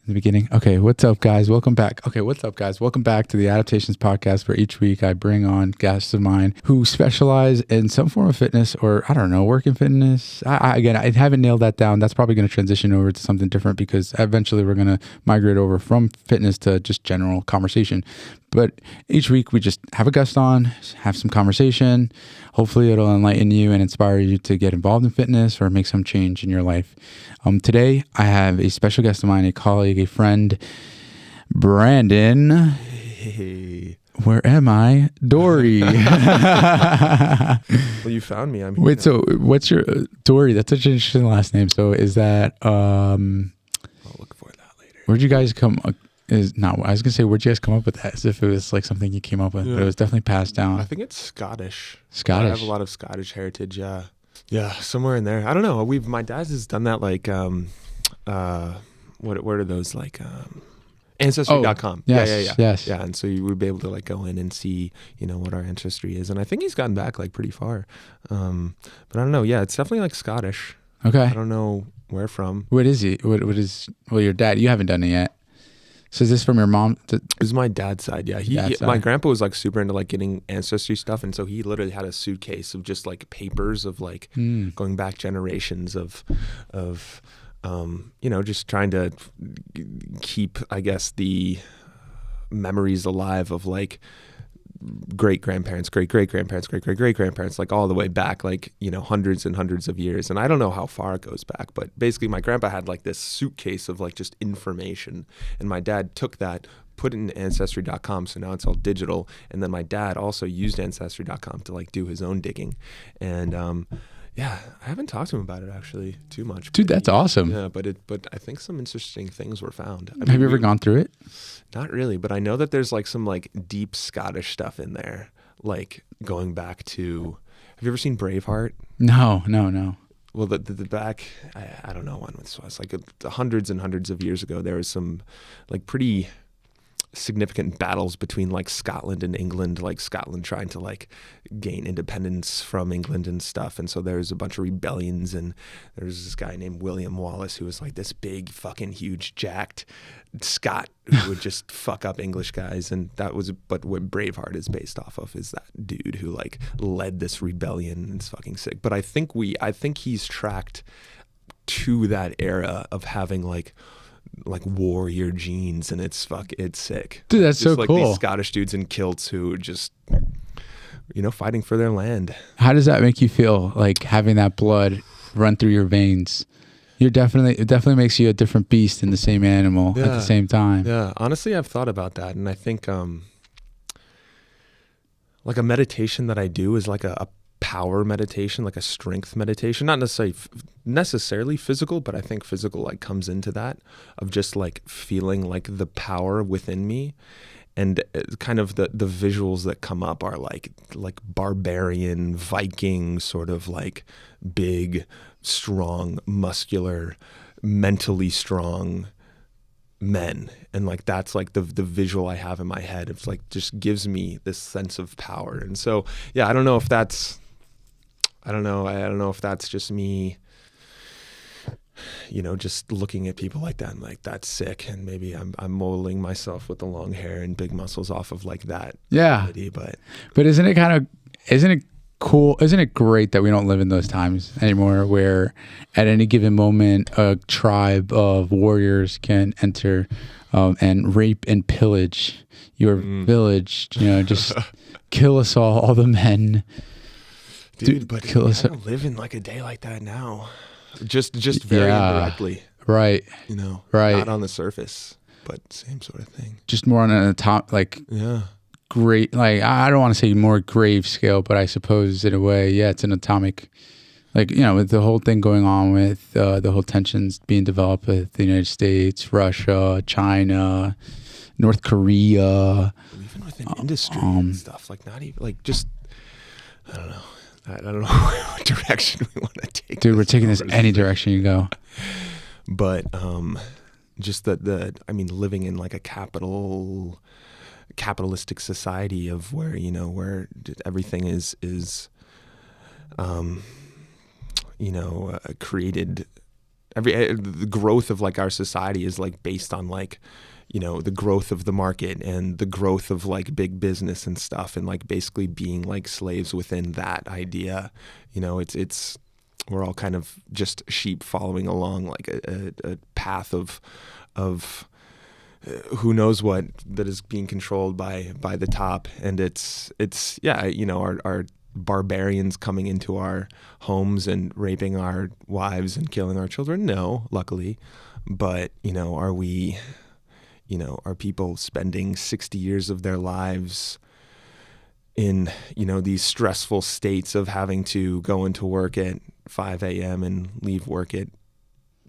the beginning. Okay, what's up, guys? Welcome back. Okay, what's up, guys? Welcome back to the Adaptations podcast, where each week I bring on guests of mine who specialize in some form of fitness, or I don't know, work in fitness. Again, I haven't nailed that down. That's probably going to transition over to something different because eventually we're going to migrate over from fitness to just general conversation. But each week we just have a guest on, have some conversation. Hopefully it'll enlighten you and inspire you to get involved in fitness or make some change in your life. Today I have a special guest of mine, a colleague, a friend, Brandon. Hey. Where am I? Dory. Well, you found me. I'm here. Wait, so what's your Dory? That's such an interesting last name. So is that I'll look for that later. where'd you guys come I was gonna say, where'd you guys come up with that? As if it was like something you came up with, but it was definitely passed down. I think it's Scottish. Scottish. I have a lot of Scottish heritage. Yeah, somewhere in there. I don't know. My dad has done that like what are those like ancestry.com. Yes. Yeah, and so you would be able to like go in and see, what our ancestry is. And I think he's gotten back like pretty far. But I don't know. Yeah, it's definitely like Scottish. Okay. I don't know where from. What is he? What is? Well, your dad. You haven't done it yet. So is this from your mom? This is my dad's side. Yeah, my grandpa was like super into like getting ancestry stuff, and so he literally had a suitcase of just like papers of like going back generations of just trying to keep, I guess, the memories alive of like great-grandparents, great-great-grandparents, great-great-great-grandparents, like all the way back, like, hundreds and hundreds of years. And I don't know how far it goes back, but basically my grandpa had like this suitcase of like just information. And my dad took that, put it in ancestry.com. So now it's all digital. And then my dad also used ancestry.com to like do his own digging. And, yeah, I haven't talked to him about it actually too much. Dude, that's awesome. Yeah, but I think some interesting things were found. Have you ever gone through it? Not really, but I know that there's like some like deep Scottish stuff in there, like going back to. Have you ever seen Braveheart? No. Well, the back, I don't know when it was. Like hundreds and hundreds of years ago, there was some like pretty significant battles between like Scotland and England, like Scotland trying to like gain independence from England and stuff. And so there's a bunch of rebellions, and there's this guy named William Wallace who was like this big fucking huge jacked Scot who would just fuck up English guys. And that was, but what Braveheart is based off of is that dude who like led this rebellion. It's fucking sick. But I think he's tracked to that era of having like warrior genes, and it's sick. Dude, that's just so like cool. These Scottish dudes in kilts who just fighting for their land. How does that make you feel, like having that blood run through your veins? It definitely makes you a different beast in the same animal at the same time. Yeah, honestly, I've thought about that, and I think like a meditation that I do is like a power meditation, like a strength meditation, not necessarily physical, but I think physical like comes into that, of just like feeling like the power within me. And kind of the visuals that come up are like barbarian Viking, sort of like big, strong, muscular, mentally strong men. And like that's like the visual I have in my head. It's like just gives me this sense of power. And so yeah, I don't know if that's just me, just looking at people like that and like, that's sick. And maybe I'm molding myself with the long hair and big muscles off of like that. Yeah. Ability, But isn't it cool? Isn't it great that we don't live in those times anymore, where at any given moment a tribe of warriors can enter and rape and pillage your village, just kill us all the men. Dude, but I don't live in like a day like that now. Just very indirectly. Right. Right. Not on the surface, but same sort of thing. Just more on an great, like, I don't want to say more grave scale, but I suppose in a way, yeah, it's an atomic, like, with the whole thing going on with the whole tensions being developed with the United States, Russia, China, North Korea. Even within industry and stuff, like not even, like just, I don't know. I don't know what direction we want to take. Dude, we're taking this any direction you go. But just living in like a capitalistic society of where, where everything is created the growth of like our society is like based on like, you know, the growth of the market and the growth of like big business and stuff, and like basically being like slaves within that idea. You know, it's we're all kind of just sheep following along like a path of who knows what that is being controlled by the top. And it's yeah, you know, our barbarians coming into our homes and raping our wives and killing our children? No, luckily. But, you know, are people spending 60 years of their lives in, you know, these stressful states of having to go into work at 5 a.m. and leave work at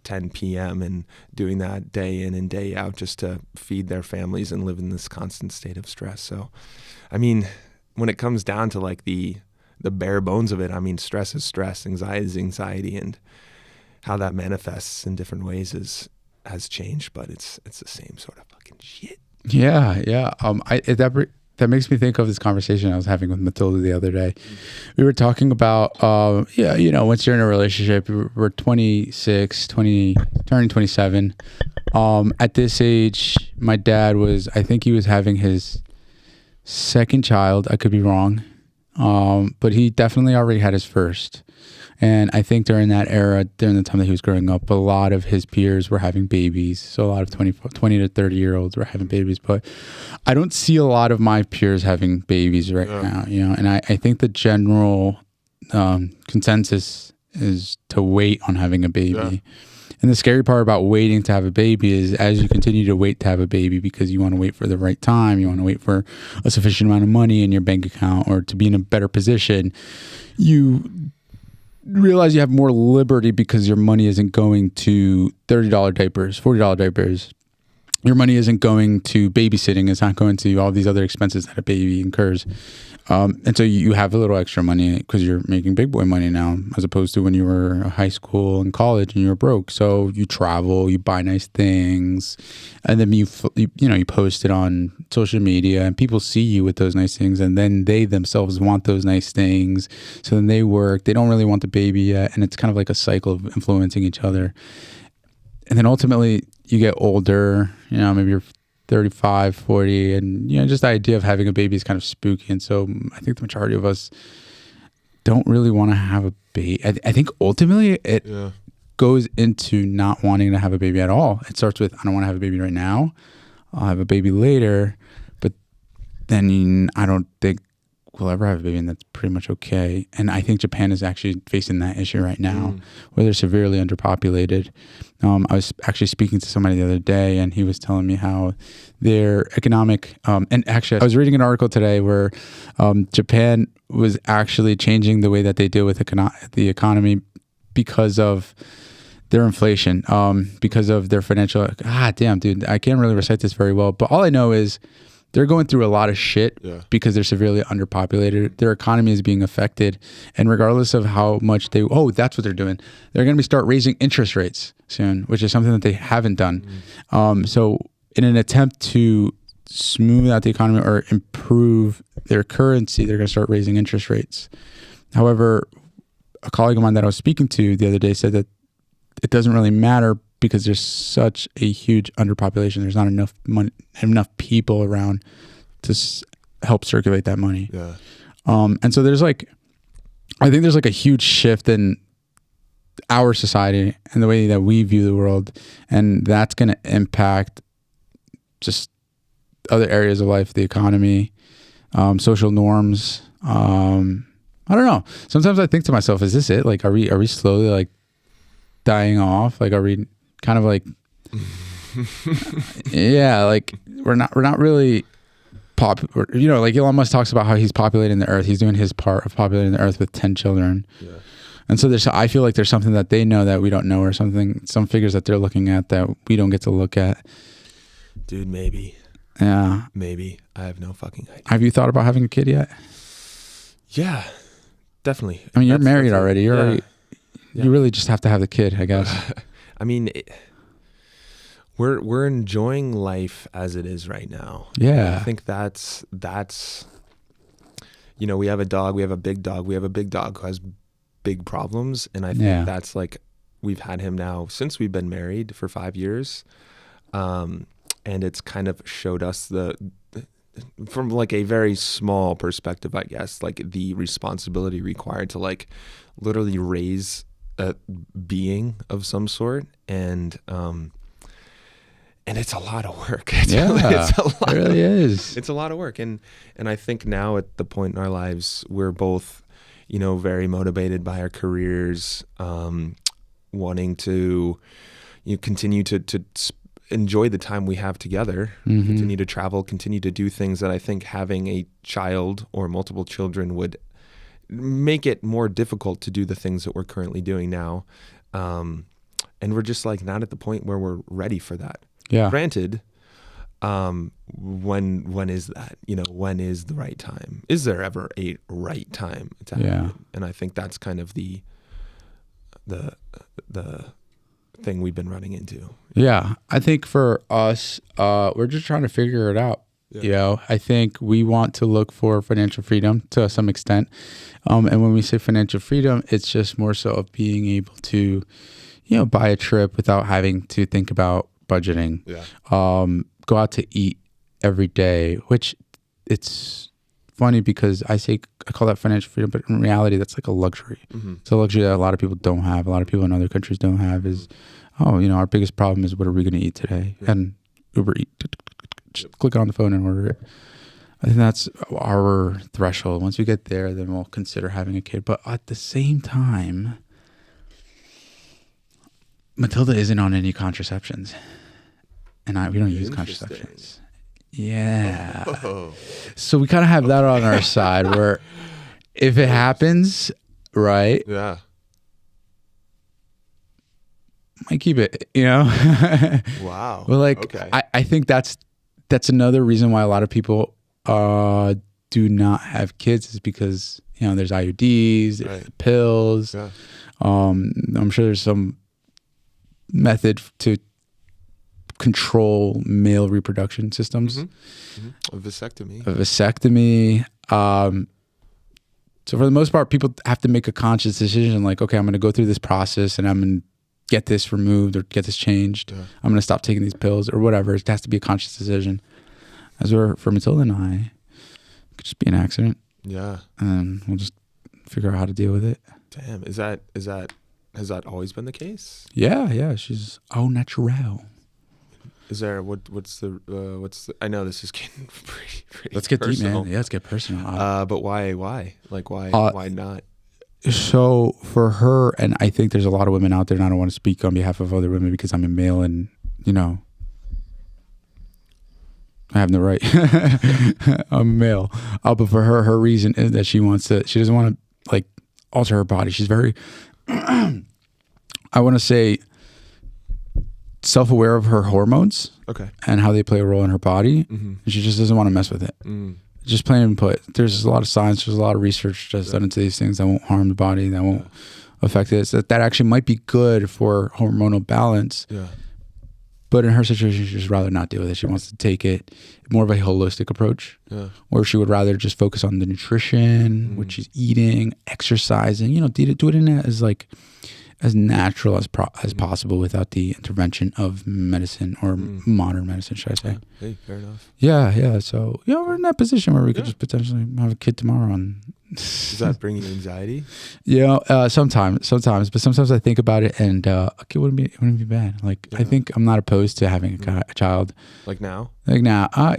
10 p.m. and doing that day in and day out just to feed their families and live in this constant state of stress? So, I mean, when it comes down to like the bare bones of it, I mean, stress is stress, anxiety is anxiety, and how that manifests in different ways has changed, but it's the same sort of fucking shit. Yeah. That makes me think of this conversation I was having with Matilda the other day. We were talking about, you know, once you're in a relationship, we're 26, turning 27. At this age, my dad I think he was having his second child. I could be wrong. But he definitely already had his first. And I think during that era, during the time that he was growing up, a lot of his peers were having babies. So a lot of 20 to 30-year-olds were having babies. But I don't see a lot of my peers having babies right now, you know. And I think the general consensus is to wait on having a baby. Yeah. And the scary part about waiting to have a baby is as you continue to wait to have a baby because you want to wait for the right time, you want to wait for a sufficient amount of money in your bank account or to be in a better position, you realize you have more liberty because your money isn't going to $30 diapers, $40 diapers. Your money isn't going to babysitting. It's not going to all these other expenses that a baby incurs. And so you have a little extra money because you're making big boy money now, as opposed to when you were in high school and college and you were broke. So you travel, you buy nice things, and then you post it on social media, and people see you with those nice things, and then they themselves want those nice things. So then they work. They don't really want the baby yet, and it's kind of like a cycle of influencing each other. And then ultimately, you get older. You know, maybe you're 35, 40, and you know, just the idea of having a baby is kind of spooky. And so I think the majority of us don't really want to have a baby. I think ultimately it goes into not wanting to have a baby at all. It starts with, I don't want to have a baby right now. I'll have a baby later, but then I don't think we'll ever have a baby, and that's pretty much okay. And I think Japan is actually facing that issue right now, where they're severely underpopulated. I was actually speaking to somebody the other day, and he was telling me how their economic, and actually I was reading an article today where Japan was actually changing the way that they deal with the economy because of their inflation, because of their financial, damn, dude, I can't really recite this very well, but all I know is they're going through a lot of shit because they're severely underpopulated. Their economy is being affected. And regardless of how much that's what they're doing. They're going to start raising interest rates soon, which is something that they haven't done. So in an attempt to smooth out the economy or improve their currency, they're going to start raising interest rates. However, a colleague of mine that I was speaking to the other day said that it doesn't really matter because there's such a huge underpopulation. There's not enough money, enough people around to help circulate that money. Yeah. And so I think there's like a huge shift in our society and the way that we view the world, and that's going to impact just other areas of life, the economy, social norms. I don't know. Sometimes I think to myself, is this it? Like, are we slowly like dying off? Like, are we kind of like, like we're not really popular. You know, like Elon Musk talks about how he's populating the earth. He's doing his part of populating the earth with 10 children. Yeah. And so I feel like there's something that they know that we don't know, or some figures that they're looking at that we don't get to look at. Dude, maybe. Yeah. Maybe. I have no fucking idea. Have you thought about having a kid yet? Yeah, definitely. I mean, you're married already. You're already, you really just have to have the kid, I guess. I mean, we're enjoying life as it is right now. Yeah. I think that's, you know, we have a dog, we have a big dog who has big problems. And I think that's like we've had him now since we've been married for 5 years. And it's kind of showed us from like a very small perspective, I guess, like the responsibility required to like literally raise a being of some sort. And it's a lot of work. It's a lot, it really is. It's a lot of work. And I think now at the point in our lives, we're both, very motivated by our careers, wanting to continue to enjoy the time we have together, continue to travel, continue to do things that I think having a child or multiple children would make it more difficult to do the things that we're currently doing now. And we're just like not at the point where we're ready for that. Yeah. Granted, when is that? When is the right time? Is there ever a right time to have it? And I think that's kind of the thing we've been running into. Yeah. I think for us, we're just trying to figure it out. Yeah. I think we want to look for financial freedom to some extent. And when we say financial freedom, it's just more so of being able to, buy a trip without having to think about budgeting. Yeah. Go out to eat every day, which it's funny because I call that financial freedom, but in reality, that's like a luxury. It's a luxury that a lot of people don't have. A lot of people in other countries don't have is, our biggest problem is what are we going to eat today? Yeah. And Uber Eat, just click on the phone and order it. I think that's our threshold. Once we get there, then we'll consider having a kid. But at the same time, Matilda isn't on any contraceptions. And we don't use contraceptions. Yeah. Oh. So we kind of have that on our side where if it happens, right? Yeah. Might keep it, Wow. Well, okay. I think that's another reason why a lot of people do not have kids is because, there's IUDs, there's pills. Yeah. I'm sure there's some method to control male reproduction systems. A vasectomy. So for the most part, people have to make a conscious decision like, okay, I'm going to go through this process and I'm going to get this removed or get this changed. Yeah. I'm going to stop taking these pills or whatever. It has to be a conscious decision. As for Matilda and I, it could just be an accident. Yeah. And we'll just figure out how to deal with it. Damn. Has that always been the case? Yeah. She's au naturel. Is there what's the I know this is getting pretty let's get personal. deep, man. Yeah, let's get personal. But why? Like why not? So for her, and I think there's a lot of women out there, and I don't want to speak on behalf of other women because I'm a male and I have no right. I'm a male. But for her reason is that she doesn't want to like alter her body. She's very I want to say self-aware of her hormones, and how they play a role in her body, and she just doesn't want to mess with it. Just plain and put. There's a lot of science, there's a lot of research that's done into these things that won't harm the body, that won't affect it. So that actually might be good for hormonal balance. Yeah. But in her situation, she'd just rather not deal with it. She wants to take it more of a holistic approach, or she would rather just focus on the nutrition, what she's eating, exercising. Do it in as natural as possible without the intervention of medicine or modern medicine, should I say. Hey, fair enough. Yeah. So, we're in that position where we could just potentially have a kid tomorrow. And does that bring you anxiety? Sometimes. But sometimes I think about it and a kid wouldn't be bad. I think I'm not opposed to having a child. Like now? I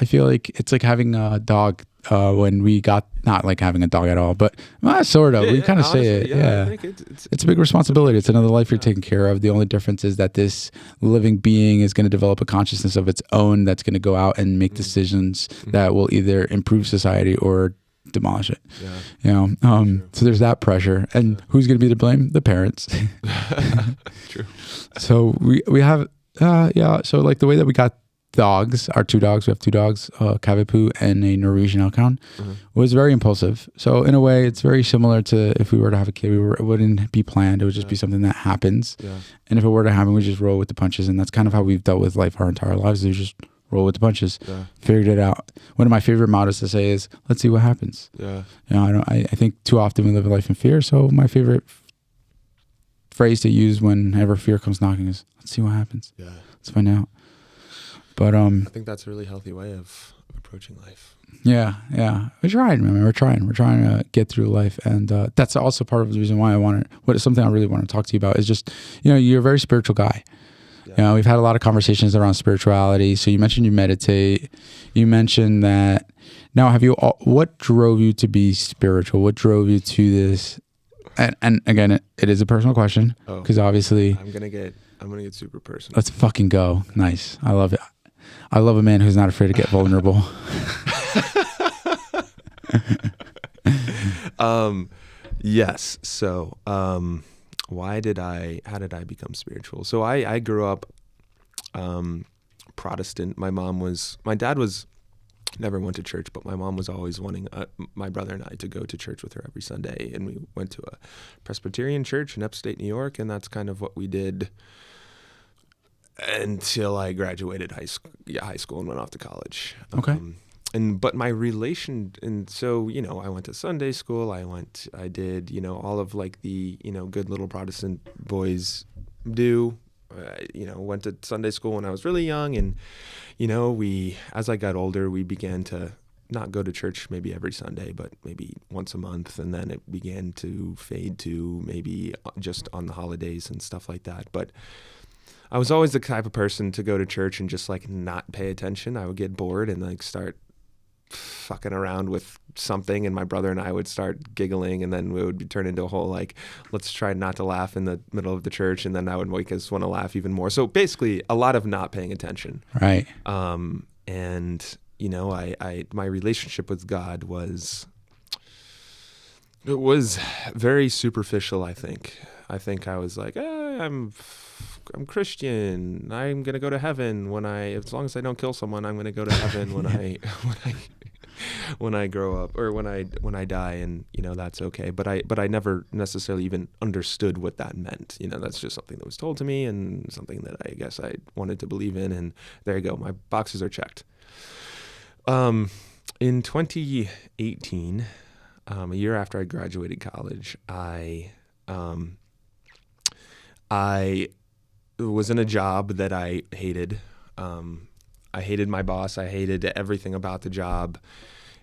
feel like it's like having a dog. When we got not like having a dog at all, but sort of. We kind of say it. Yeah, I think it's a big responsibility. It's another life you're taking care of. The only difference is that this living being is going to develop a consciousness of its own that's going to go out and make decisions that will either improve society or demolish it. So there's that pressure, and who's going to be to blame? The parents. True. So we have so like the way that we got dogs, our two dogs, we have two dogs, Cavapoo and a Norwegian Elkhound, was very impulsive. So in a way, it's very similar to if we were to have a kid, it wouldn't be planned. It would just be something that happens. Yeah. And if it were to happen, we just roll with the punches. And that's kind of how we've dealt with life our entire lives. We just roll with the punches. Yeah. Figured it out. One of my favorite mottos to say is, let's see what happens. Yeah. I think too often we live a life in fear. So my favorite phrase to use whenever fear comes knocking is, let's see what happens. Yeah. Let's find out. But I think that's a really healthy way of approaching life. yeah. We're trying, man. We're trying to get through life. And that's also part of the reason why something I really want to talk to you about is just, you're a very spiritual guy. Yeah. We've had a lot of conversations around spirituality. So you mentioned you meditate. You mentioned that. Now, what drove you to be spiritual? What drove you to this? And again, it is a personal question because obviously I'm gonna get super personal. Let's fucking go. Nice. I love it. I love a man who's not afraid to get vulnerable. Yes. So, how did I become spiritual? So I grew up, Protestant. My dad never went to church, but my mom was always wanting my brother and I to go to church with her every Sunday. And we went to a Presbyterian church in upstate New York. And that's kind of what we did until I graduated high school and went off to college. Okay. But my relation, and so, I went to Sunday school. I did, all of like the, good little Protestant boys do. Went to Sunday school when I was really young. And, as I got older, we began to not go to church maybe every Sunday, but maybe once a month. And then it began to fade to maybe just on the holidays and stuff like that. But I was always the type of person to go to church and just like not pay attention. I would get bored and like start fucking around with something, and my brother and I would start giggling, and then we would turn into a whole like, let's try not to laugh in the middle of the church, and then that would make us want to laugh even more. So basically a lot of not paying attention. Right. And my relationship with God was very superficial. I think I was like, I'm Christian. I'm going to go to heaven as long as I don't kill someone, I'm going to go to heaven when I grow up, or when I die, and that's okay. But I never necessarily even understood what that meant. That's just something that was told to me and something that I guess I wanted to believe in, and there you go. My boxes are checked. In 2018, a year after I graduated college, I was in a job that I hated. I hated my boss. I hated everything about the job,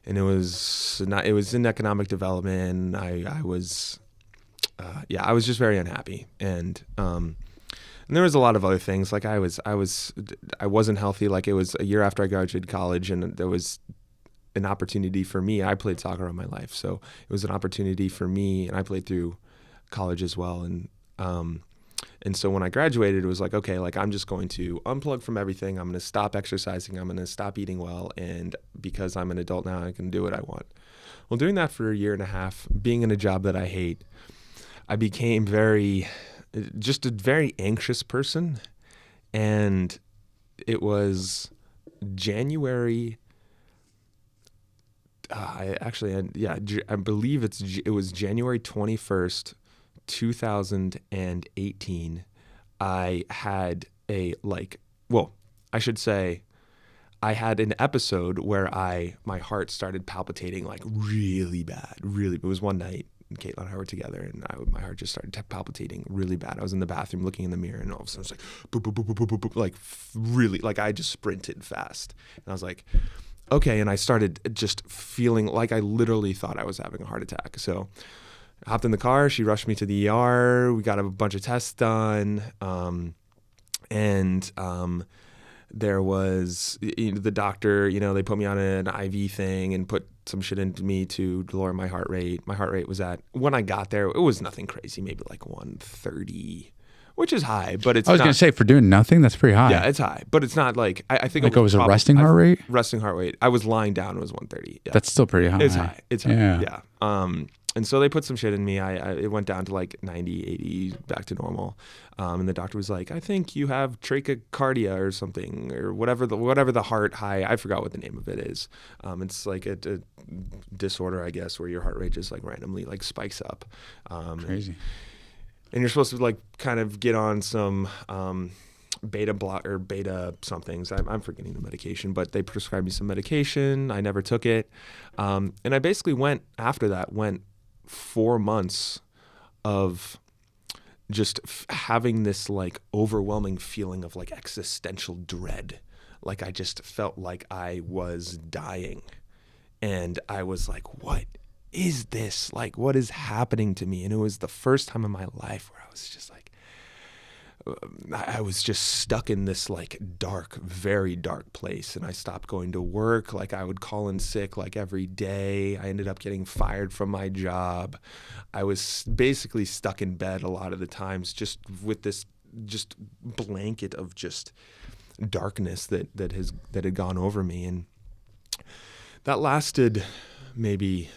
and it was in economic development. I was just very unhappy, and there was a lot of other things. Like I wasn't healthy. Like it was a year after I graduated college, and there was an opportunity for me. I played soccer all my life, so it was an opportunity for me, and I played through college as well, and so when I graduated, it was like, okay, like I'm just going to unplug from everything. I'm going to stop exercising. I'm going to stop eating well. And because I'm an adult now, I can do what I want. Well, doing that for a year and a half, being in a job that I hate, I became just a very anxious person. And it was January. I believe it was January 21st, 2018, I had I had an episode where my heart started palpitating like really bad. Really, it was one night, and Caitlin and I were together, and my heart just started palpitating really bad. I was in the bathroom looking in the mirror, and all of a sudden it was like boop, boop, boop, boop, boop, boop, like really, like I just sprinted fast, and I was like, okay, and I started just feeling like I literally thought I was having a heart attack. So I hopped in the car. She rushed me to the ER. We got a bunch of tests done. There was the doctor, they put me on an IV thing and put some shit into me to lower my heart rate. My heart rate was when I got there, it was nothing crazy, maybe like 130, which is high, but it's not. I was going to say, for doing nothing, that's pretty high. Yeah, it's high, but it's not like, I think it was a resting heart rate? Resting heart rate. I was lying down, it was 130. Yeah. That's still pretty high. It's high. It's high. Yeah. And so they put some shit in me. It went down to like 90, 80, back to normal. And the doctor was like, I think you have trachycardia or something, or whatever the heart high. I forgot what the name of it is. It's like a disorder, I guess, where your heart rate just like randomly like spikes up. Crazy. And you're supposed to like kind of get on some beta block or beta somethings. I'm forgetting the medication, but they prescribed me some medication. I never took it. And I basically went 4 months of just having this like overwhelming feeling of like existential dread. Like I just felt like I was dying. And I was like, what is this? Like, what is happening to me? And it was the first time in my life where I was just like, I was just stuck in this like dark, very dark place. And I stopped going to work. Like I would call in sick like every day. I ended up getting fired from my job. I was basically stuck in bed a lot of the times, just with this just blanket of just darkness that had gone over me. And that lasted maybe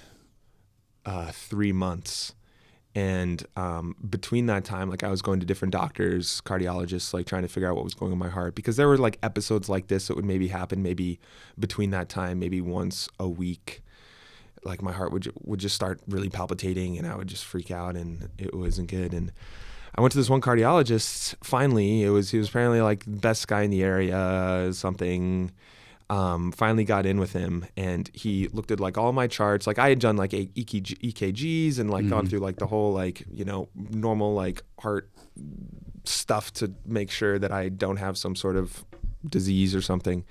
3 months. And between that time, like I was going to different doctors, cardiologists, like trying to figure out what was going on in my heart, because there were like episodes like this that would maybe happen maybe between that time, maybe once a week. Like my heart would just start really palpitating, and I would just freak out, and it wasn't good. And I went to this one cardiologist. Finally, he was apparently like the best guy in the area, something. Finally got in with him, and he looked at like all my charts. Like I had done like EKGs and like gone through like the whole like, you know, normal like heart stuff to make sure that I don't have some sort of disease or something.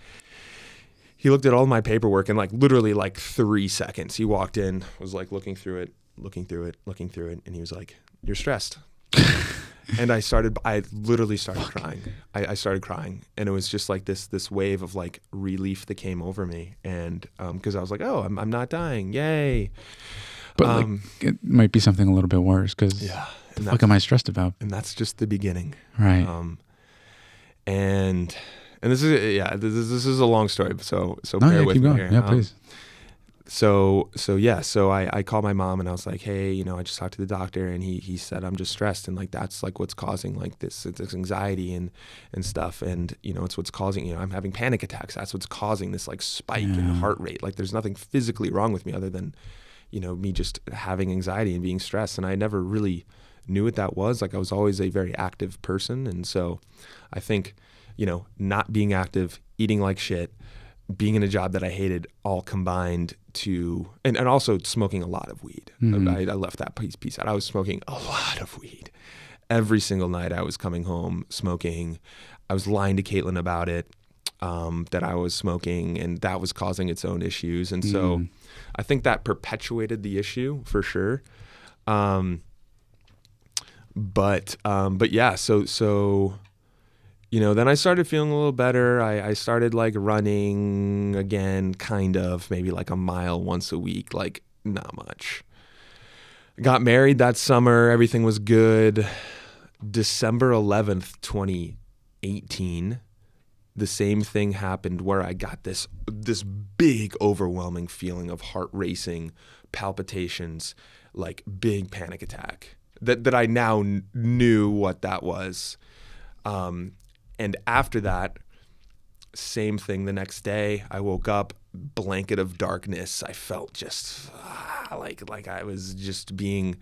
He looked at all my paperwork in like literally like 3 seconds. He walked in, was like looking through it, and he was like, "You're stressed." And I literally started crying. I started crying, and it was just like this wave of like relief that came over me. And because I was like, oh, I'm not dying, yay. But like, it might be something a little bit worse, because what am I stressed about? And that's just the beginning, right? And this is a long story, so No, bear yeah, with keep me going. here. Yeah, please. So I called my mom, and I was like, hey, you know, I just talked to the doctor, and he said I'm just stressed, and like that's like what's causing like this anxiety and stuff, and you know, it's what's causing, you know, I'm having panic attacks. That's what's causing this like spike in heart rate. Like there's nothing physically wrong with me other than, you know, me just having anxiety and being stressed, and I never really knew what that was. Like I was always a very active person, and so I think, you know, not being active, eating like shit, being in a job that I hated, all combined to, and also smoking a lot of weed. I left that piece out. I was smoking a lot of weed. Every single night I was coming home smoking. I was lying to Caitlin about it, that I was smoking, and that was causing its own issues. And so I think that perpetuated the issue for sure. But yeah, so you know, then I started feeling a little better. I started like running again, kind of, maybe like a mile once a week, like not much. Got married that summer. Everything was good. December 11th, 2018, the same thing happened where I got this big overwhelming feeling of heart racing, palpitations, like big panic attack that I now knew what that was. And after that, same thing the next day. I woke up, blanket of darkness. I felt just like I was just being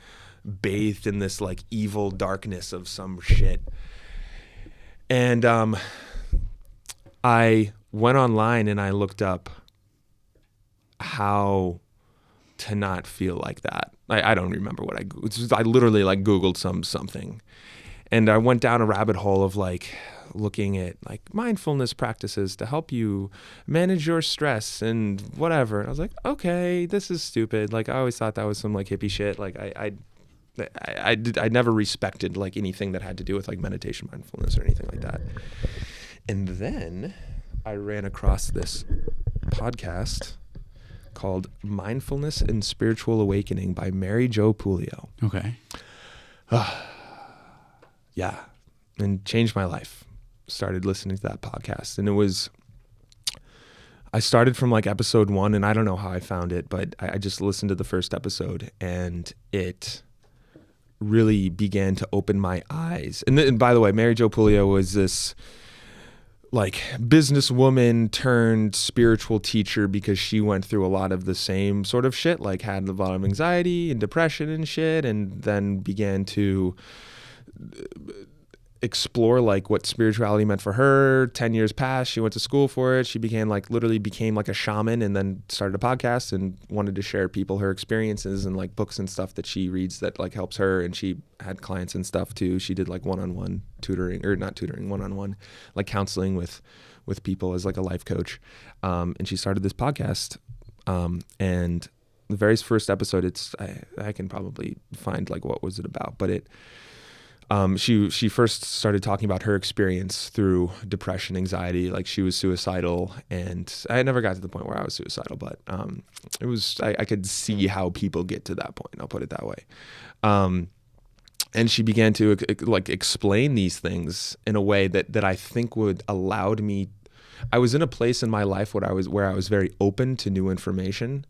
bathed in this like evil darkness of some shit. And I went online and I looked up how to not feel like that. I don't remember what I literally like Googled something. And I went down a rabbit hole of like looking at like mindfulness practices to help you manage your stress and whatever. And I was like, okay, this is stupid. Like I always thought that was some like hippie shit. Like I never respected like anything that had to do with like meditation, mindfulness, or anything like that. And then I ran across this podcast called Mindfulness and Spiritual Awakening by Mary Jo Puleo. Okay. Yeah. And changed my life. Started listening to that podcast. And I started from like episode 1, and I don't know how I found it, but I just listened to the first episode, and it really began to open my eyes. And by the way, Mary Jo Puleo was this like businesswoman turned spiritual teacher, because she went through a lot of the same sort of shit, like had a lot of anxiety and depression and shit, and then began to explore like what spirituality meant for her. 10 years passed. She went to school for it. She literally became like a shaman, and then started a podcast and wanted to share people her experiences and like books and stuff that she reads that like helps her. And she had clients and stuff too. She did like one-on-one tutoring, or not tutoring, one-on-one like counseling with people as like a life coach. And she started this podcast. And the very first episode, I can probably find like what was it about, but she first started talking about her experience through depression, anxiety. Like she was suicidal, and I never got to the point where I was suicidal, but I could see how people get to that point. I'll put it that way. And she began to like explain these things in a way that I think would allowed me. I was in a place in my life where I was very open to new information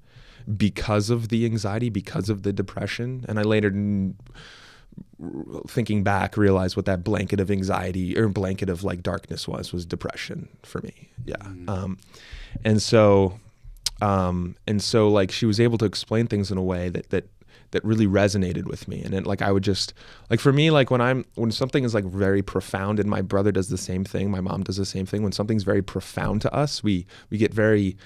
because of the anxiety, because of the depression, and I later, thinking back, realized what that blanket of anxiety or blanket of like darkness was depression for me. Yeah. And so like she was able to explain things in a way that really resonated with me. And it, like, I would just like, for me, like when something is like very profound, and my brother does the same thing, my mom does the same thing. When something's very profound to us, we get very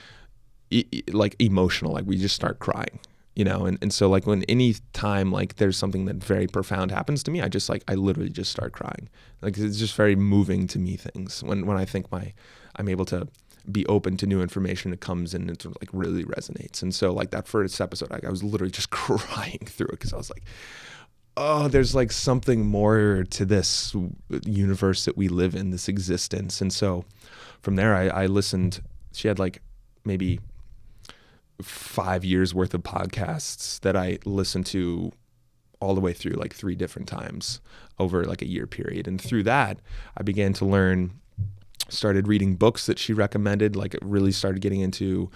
like emotional, like we just start crying. And so like when any time like there's something that very profound happens to me, I literally just start crying. Like it's just very moving to me, things when I think I'm able to be open to new information, it comes in and it like really resonates. And so like that first episode, I was literally just crying through it, because I was like, oh, there's like something more to this universe that we live in, this existence. And so from there, I listened. She had like maybe 5 years worth of podcasts that I listened to all the way through, like 3 different times over like a year period. And through that, I began to learn, started reading books that she recommended. Like it really started getting into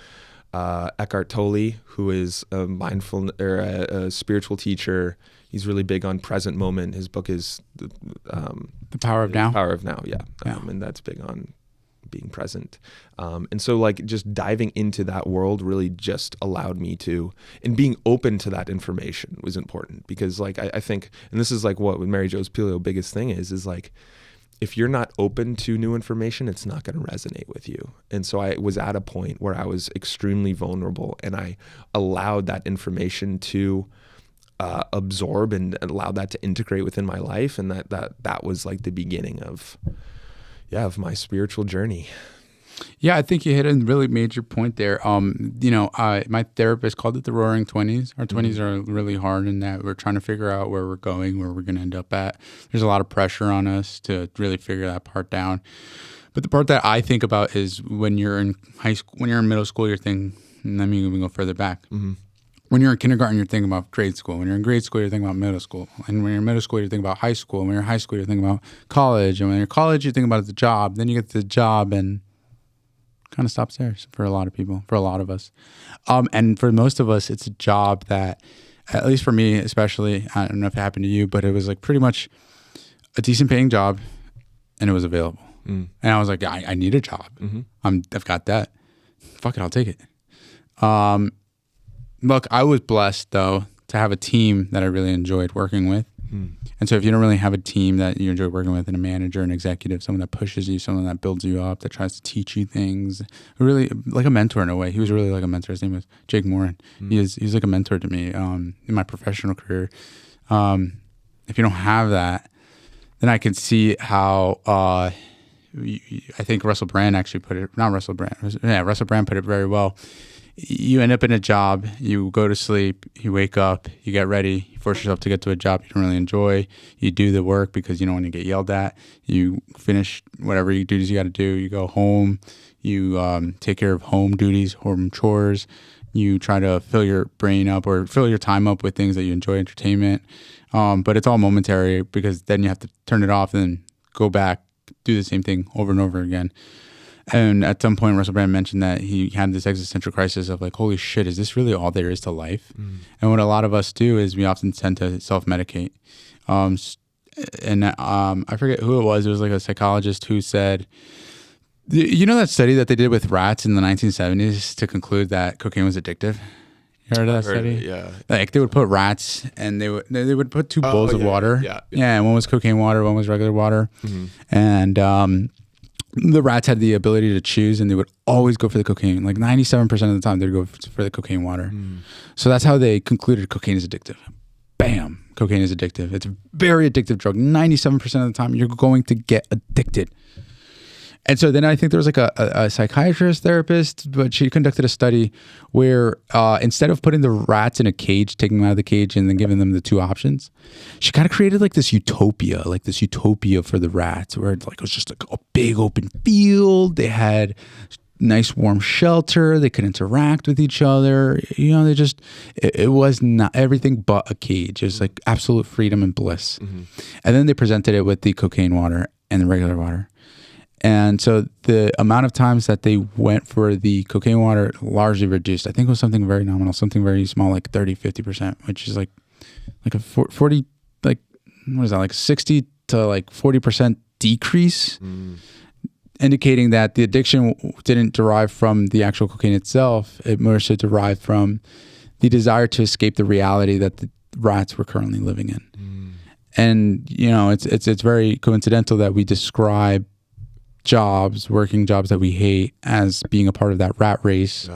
Eckhart Tolle, who is a mindful or a spiritual teacher. He's really big on present moment. His book is The Power of Now. Power of Now, yeah. And that's big on being present. And so like just diving into that world really just allowed me to, and being open to that information was important, because like I think, and this is like what with Mary Jo's Paleo biggest thing is like, if you're not open to new information, it's not going to resonate with you. And so I was at a point where I was extremely vulnerable, and I allowed that information to absorb and allowed that to integrate within my life. And that was like the beginning of my spiritual journey. Yeah, I think you hit a really major point there. My therapist called it the roaring 20s. Our 20s are really hard in that we're trying to figure out where we're going, where we're going to end up at. There's a lot of pressure on us to really figure that part down. But the part that I think about is when you're in high school, when you're in middle school, you're thinking, let me go further back. Mm-hmm. When you're in kindergarten, you're thinking about grade school. When you're in grade school, you're thinking about middle school. And when you're in middle school, you're thinking about high school. And when you're in high school, you're thinking about college. And when you're in college, you're thinking about the job. Then you get to the job and kind of stops there for a lot of people, for a lot of us. And for most of us, it's a job that, at least for me especially, I don't know if it happened to you, but it was like pretty much a decent paying job, and it was available. And I was like, I need a job. Mm-hmm. I've got that. Fuck it, I'll take it. Look, I was blessed, though, to have a team that I really enjoyed working with. And so if you don't really have a team that you enjoy working with, and a manager, an executive, someone that pushes you, someone that builds you up, that tries to teach you things, really like a mentor in a way. He was really like a mentor. His name was Jake Morin. He's like a mentor to me in my professional career. If you don't have that, then I can see how I think Russell Brand actually put it, not Russell Brand. Yeah, Russell Brand put it very well. You end up in a job, you go to sleep, you wake up, you get ready, you force yourself to get to a job you don't really enjoy, you do the work because you don't want to get yelled at, you finish whatever duties you got to do, you go home, you take care of home duties, home chores, you try to fill your brain up or fill your time up with things that you enjoy, entertainment, but it's all momentary, because then you have to turn it off and then go back, do the same thing over and over again. And at some point, Russell Brand mentioned that he had this existential crisis of like, holy shit, is this really all there is to life? And what a lot of us do is we often tend to self-medicate. I forget who it was. It was like a psychologist who said, you know that study that they did with rats in the 1970s to conclude that cocaine was addictive? You heard of that Heard of study? it, yeah. Like they would put rats and they would put two bowls of yeah, water. yeah. And one was cocaine water, one was regular water. Mm-hmm. And the rats had the ability to choose, and they would always go for the cocaine. Like 97% of the time, they'd go for the cocaine water. So that's how they concluded cocaine is addictive. Bam, cocaine is addictive. It's a very addictive drug. 97% of the time, you're going to get addicted. And so then I think there was like a psychiatrist, therapist, but she conducted a study where instead of putting the rats in a cage, taking them out of the cage and then giving them the two options, she kind of created like this utopia for the rats where it was just like a big open field. They had nice warm shelter. They could interact with each other. They just, it was not everything but a cage. It was like absolute freedom and bliss. Mm-hmm. And then they presented it with the cocaine water and the regular water. And so the amount of times that they went for the cocaine water largely reduced. I think it was something very nominal, something very small, like 30, 50%, which is like a 40, like, what is that? Like 60 to like 40% decrease, indicating that the addiction didn't derive from the actual cocaine itself. It more so derived from the desire to escape the reality that the rats were currently living in. And, it's very coincidental that we describe working jobs that we hate as being a part of that rat race.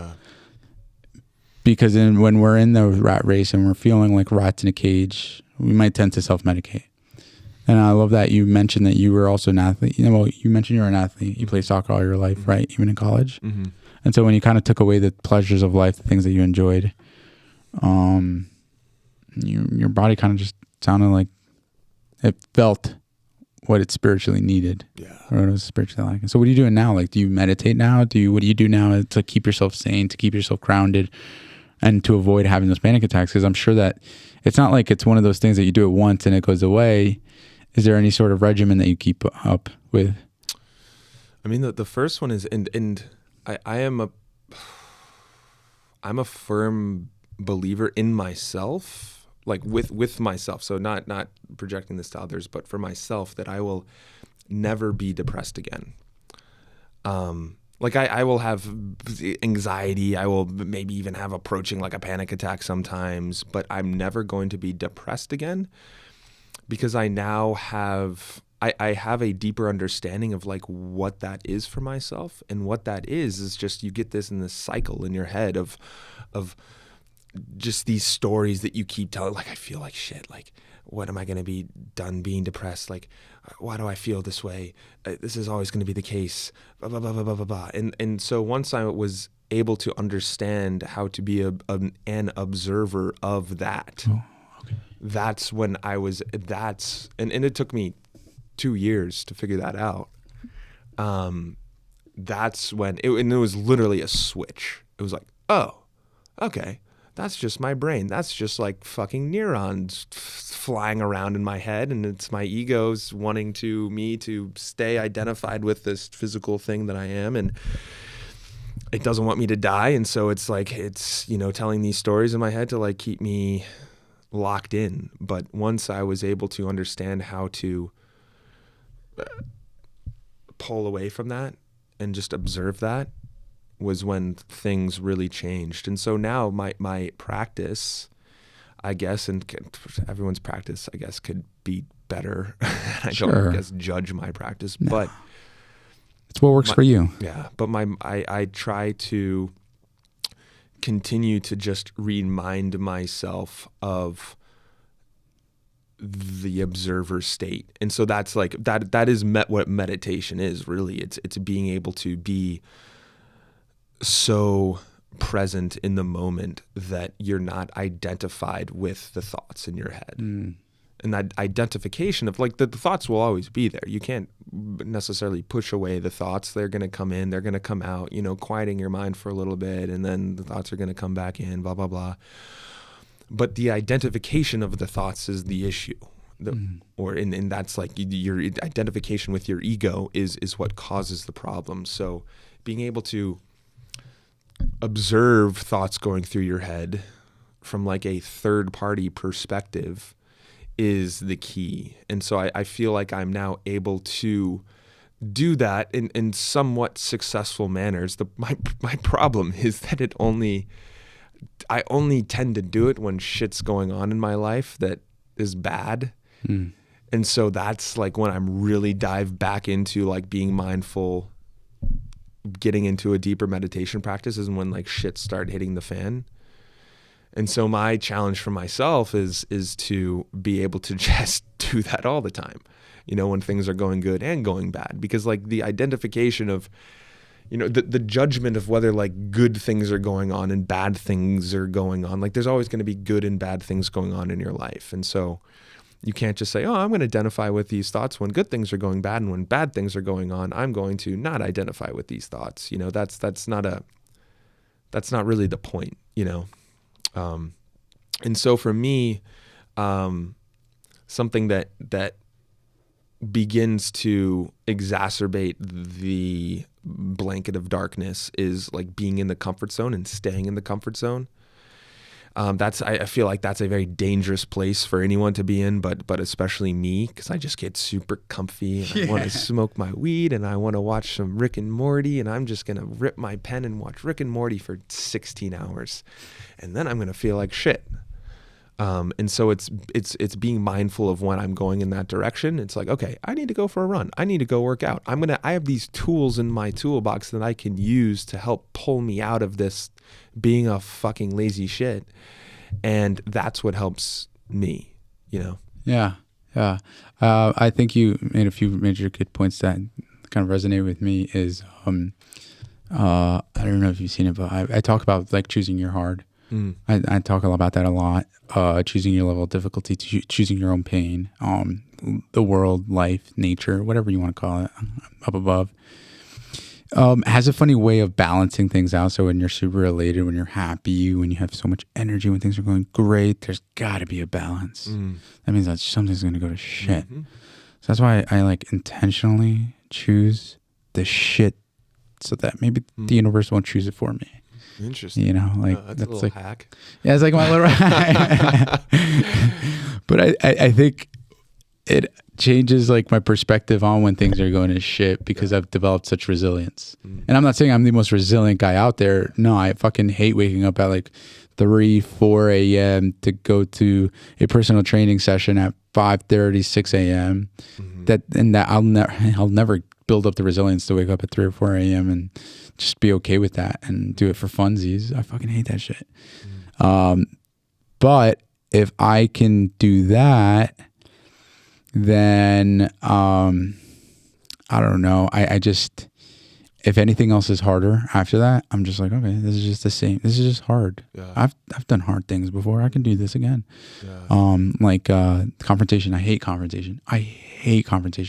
Because when we're in the rat race and we're feeling like rats in a cage, we might tend to self-medicate. And I love that you mentioned that you were also an athlete. You mentioned you were an athlete. You played soccer all your life, right? Even in college. Mm-hmm. And so when you kind of took away the pleasures of life, the things that you enjoyed, your body kind of just sounded like it felt what it spiritually needed. Yeah. Or what it was spiritually like. So what are you doing now? Like, do you meditate now? What do you do now to keep yourself sane, to keep yourself grounded, and to avoid having those panic attacks? Because I'm sure that it's not like it's one of those things that you do it once and it goes away. Is there any sort of regimen that you keep up with? I mean, the first one is, and I'm a firm believer in myself. Like with myself, so not projecting this to others, but for myself, that I will never be depressed again. Like I will have anxiety. I will maybe even have approaching like a panic attack sometimes, but I'm never going to be depressed again because I now have I have a deeper understanding of like what that is for myself, and what that is just you get this in this cycle in your head of just these stories that you keep telling, like, I feel like shit, like, when am I going to be done being depressed? Like, why do I feel this way? This is always going to be the case, blah, blah, blah, blah, blah, blah, blah. And so once I was able to understand how to be an observer of that, that's when and it took me 2 years to figure that out. That's when, it was literally a switch. It was like, oh, okay. That's just my brain. That's just like fucking neurons flying around in my head, and it's my ego's wanting me to stay identified with this physical thing that I am, and it doesn't want me to die. And so it's like it's telling these stories in my head to like keep me locked in. But once I was able to understand how to pull away from that and just observe that, was when things really changed. And so now my practice, I guess, and everyone's practice, I guess, could be better. I don't, I guess, judge my practice, but it's what works for you. Yeah. But I try to continue to just remind myself of the observer state. And so that's like, that is what meditation is really. It's being able to be so present in the moment that you're not identified with the thoughts in your head. And that identification of like the thoughts will always be there. You can't necessarily push away the thoughts. They're going to come in, they're going to come out, quieting your mind for a little bit, and then the thoughts are going to come back in, blah, blah, blah. But the identification of the thoughts is the issue. And that's like your identification with your ego is what causes the problem. So being able to observe thoughts going through your head from like a third party perspective is the key. And so I feel like I'm now able to do that in somewhat successful manners. My problem is that it only I only tend to do it when shit's going on in my life that is bad. And so that's like when I'm really dive back into like being mindful, getting into a deeper meditation practice is when like shit started hitting the fan. And so my challenge for myself is to be able to just do that all the time, you know, when things are going good and going bad, because like the identification of, you know, the judgment of whether like good things are going on and bad things are going on, like there's always going to be good and bad things going on in your life. And so you can't just say, oh, I'm going to identify with these thoughts when good things are going bad, and when bad things are going on, I'm going to not identify with these thoughts. You know, that's not really the point, you know? And so for me, something that begins to exacerbate the blanket of darkness is like being in the comfort zone and staying in the comfort zone. I feel like that's a very dangerous place for anyone to be in, but especially me, because I just get super comfy and I want to smoke my weed and I want to watch some Rick and Morty, and I'm just going to rip my pen and watch Rick and Morty for 16 hours. And then I'm going to feel like shit. And so it's being mindful of when I'm going in that direction. It's like, okay, I need to go for a run. I need to go work out. I have these tools in my toolbox that I can use to help pull me out of this being a fucking lazy shit. And that's what helps me, you know? Yeah. Yeah. I think you made a few major good points that kind of resonate with me is, I don't know if you've seen it, but I talk about like choosing your hard. I talk about that a lot. Choosing your level of difficulty, choosing your own pain, the world, life, nature, whatever you want to call it, up above. Has a funny way of balancing things out. So when you're super elated, when you're happy, when you have so much energy, when things are going great, there's got to be a balance. That means that something's going to go to shit. So that's why I like intentionally choose the shit so that maybe the universe won't choose it for me. Interesting. You know, like that's a little like hack. Yeah, it's like my little hack. But I think it changes like my perspective on when things are going to shit because I've developed such resilience. And I'm not saying I'm the most resilient guy out there. No, I fucking hate waking up at like 3-4 a.m. to go to a personal training session at 5:30, 6 a.m. That I'll never build up the resilience to wake up at 3 or 4 a.m. and just be okay with that and do it for funsies. I fucking hate that shit. But if I can do that, then I don't know. I just, if anything else is harder after that, I'm just like, okay, this is just the same. This is just hard. Yeah. I've done hard things before. I can do this again. Yeah. Confrontation. I hate confrontation.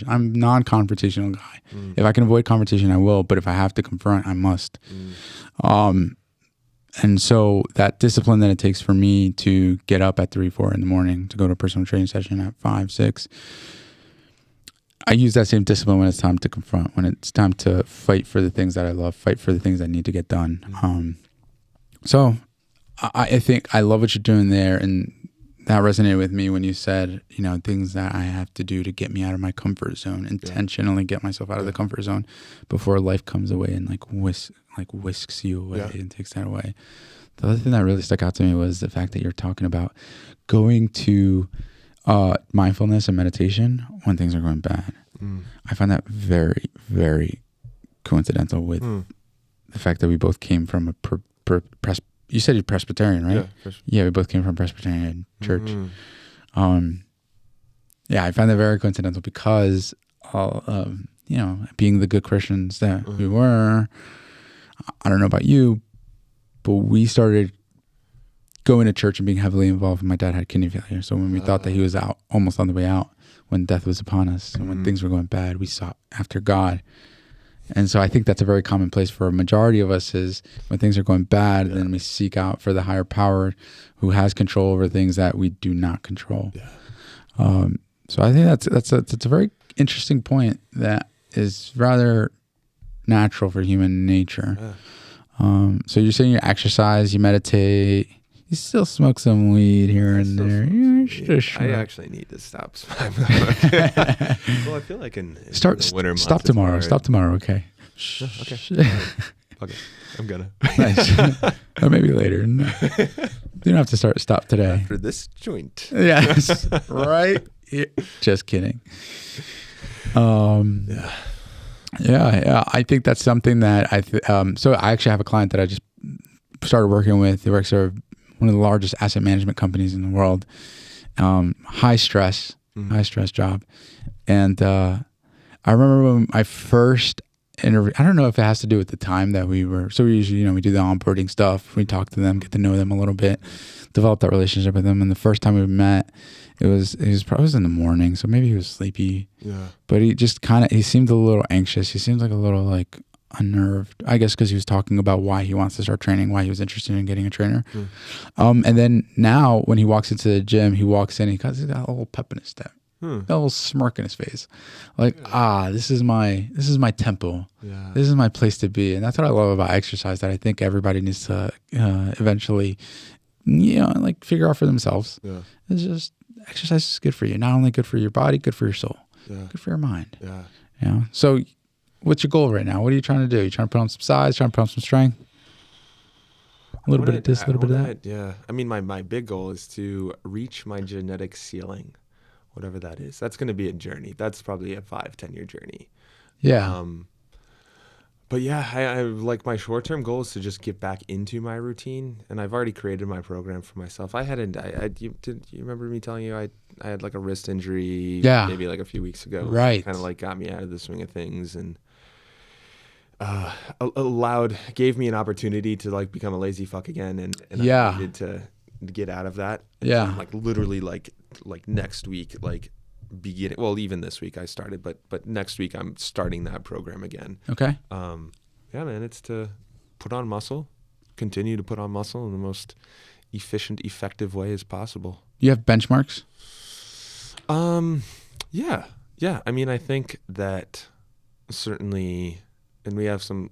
I'm non-confrontational guy. If I can avoid confrontation, I will. But if I have to confront, I must. And so that discipline that it takes for me to get up at 3-4 in the morning to go to a personal training session at 5-6, I use that same discipline when it's time to confront, when it's time to fight for the things that I love, fight for the things that need to get done. So I think I love what you're doing there. And that resonated with me when you said, you know, things that I have to do to get me out of my comfort zone, intentionally get myself out of the comfort zone before life comes away and whisks you away and takes that away. The other thing that really stuck out to me was the fact that you're talking about going to mindfulness and meditation when things are going bad. I find that very, very coincidental with the fact that we both came from a you said you're Presbyterian, right? Yeah, we both came from Presbyterian church. Yeah, I find that very coincidental because, you know, being the good Christians that we were, I don't know about you, but we started going to church and being heavily involved. My dad had kidney failure. So when we thought that he was out, almost on the way out, when death was upon us and when things were going bad, we sought after God. And so I think that's a very common place for a majority of us is when things are going bad, then we seek out for the higher power who has control over things that we do not control. So I think that's a very interesting point that is rather natural for human nature. So you're saying you exercise, you meditate, you still smoke some weed here and there. I actually need to stop smoking. Well, I feel like in the winter months stop tomorrow. Stop tomorrow. Okay. Okay. Okay. I'm gonna. Nice. Or maybe later. No. You don't have to stop today. After this joint. Yes. Right. Just kidding. Yeah. Yeah. I think that's something that so I actually have a client that I just started working with. He works for one of the largest asset management companies in the world. High stress job. And I remember when I first interview, I don't know if it has to do with the time that we usually, we do the onboarding stuff. We talk to them, get to know them a little bit, develop that relationship with them. And the first time we met, it was probably in the morning. So maybe he was sleepy, but he just he seemed a little anxious. He seemed like a little like unnerved, I guess, because he was talking about why he wants to start training, why he was interested in getting a trainer. And then now when he walks into the gym, he's got a little pep in his step. A little smirk in his face, like this is my temple. This is my place to be, and that's what I love about exercise. That I think everybody needs to eventually, like figure out for themselves. It's just exercise is good for you. Not only good for your body, good for your soul, good for your mind. So, what's your goal right now? What are you trying to do? You trying to put on some size? Trying to put on some strength? A little bit of this, a little bit of that. Yeah, I mean, my big goal is to reach my genetic ceiling. Whatever that is, that's going to be a journey. That's probably a 5-10 year journey. Yeah. But yeah, I like my short-term goal is to just get back into my routine. And I've already created my program for myself. You remember me telling you I had like a wrist injury maybe like a few weeks ago. Right. Kind of like got me out of the swing of things and gave me an opportunity to like become a lazy fuck again. And I needed to get out of that. So I'm like literally like next week, like beginning, well, even this week I started, but next week I'm starting that program again. Okay. Yeah, man, it's to put on muscle, continue to put on muscle in the most efficient, effective way as possible. You have benchmarks? Yeah. I mean, I think that certainly, and we have some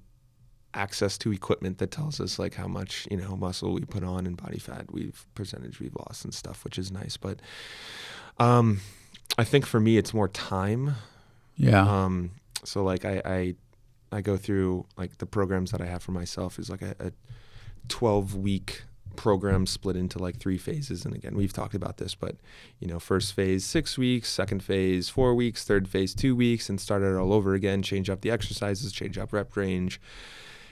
access to equipment that tells us like how much muscle we put on and body fat percentage we've lost and stuff, which is nice. But I think for me it's more time. So like I go through like the programs that I have for myself is like a 12-week program split into like 3 phases. And again, we've talked about this, but first phase 6 weeks, second phase 4 weeks, third phase 2 weeks, and start it all over again, change up the exercises, change up rep range,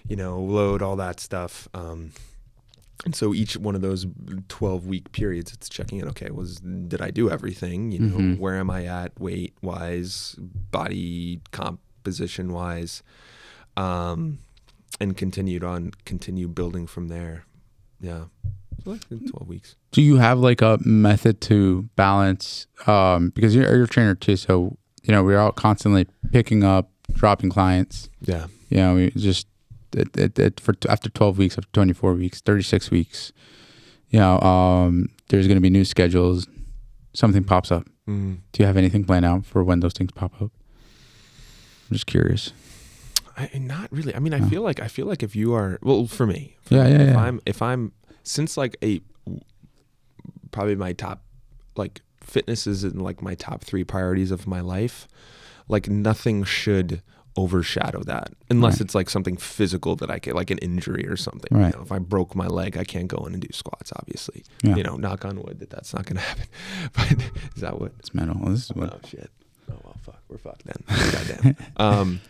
load, all that stuff. And so each one of those 12-week periods, it's checking in, okay, did I do everything? Where am I at weight-wise, body composition-wise, and continue building from there. Yeah. So like 12 weeks. Do you have like a method to balance, because you're a trainer too, so, we're all constantly picking up, dropping clients. Yeah. We just, after 12 weeks, after 24 weeks, 36 weeks, there's going to be new schedules. Something pops up. Do you have anything planned out for when those things pop up? I'm just curious. Not really. I mean, I feel like if you are, well, for me, if I'm since like probably my top, like fitness is in like my top 3 priorities of my life, like nothing should overshadow that unless it's like something physical that I get, like an injury or something. Right. If I broke my leg, I can't go in and do squats, obviously. Knock on wood that's not going to happen. But is that what? It's mental. This is what. Oh shit. Oh well, fuck. We're fucked then. Goddamn.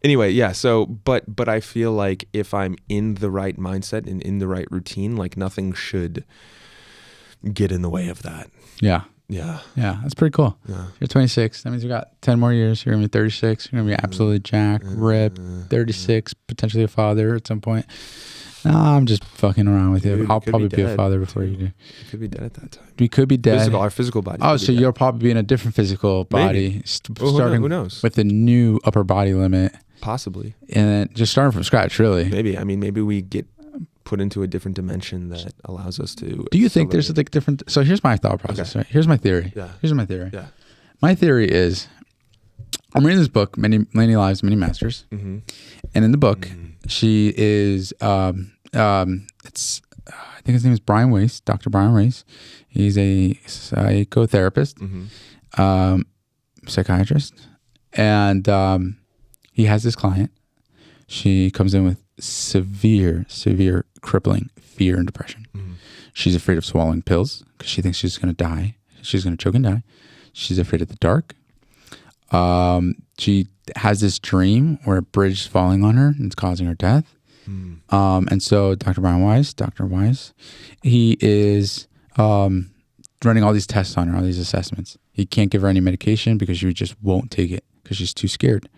Anyway, yeah. So, but I feel like if I'm in the right mindset and in the right routine, like nothing should get in the way of that. Yeah. Yeah. Yeah. That's pretty cool. Yeah. You're 26. That means you got 10 more years. You're going to be 36. You're going to be absolutely jacked, ripped, 36, potentially a father at some point. No, I'm just fucking around with you. Dude, I'll probably be a father before you do. You could be dead at that time. We could be dead. Our physical body. Oh, so you'll probably be in a different physical body. Who knows? With a new upper body limit. Possibly. And then just starting from scratch, really. Maybe. I mean, maybe we get put into a different dimension that allows us to. Do you think there's like different? So here's my thought process. Okay. Right? Here's my theory. Yeah. Here's my theory. Yeah. My theory is, I'm reading this book, Many Lives, Many Masters, and in the book, she is. It's I think his name is Brian Weiss, Dr. Brian Weiss. He's a psychotherapist, psychiatrist, and he has this client. She comes in with severe crippling fear and depression. She's afraid of swallowing pills because she thinks she's going to die. She's going to choke and die. She's afraid of the dark. She has this dream where a bridge is falling on her and it's causing her death. And so Dr. Wise, he is running all these tests on her, all these assessments. He can't give her any medication because she just won't take it because she's too scared.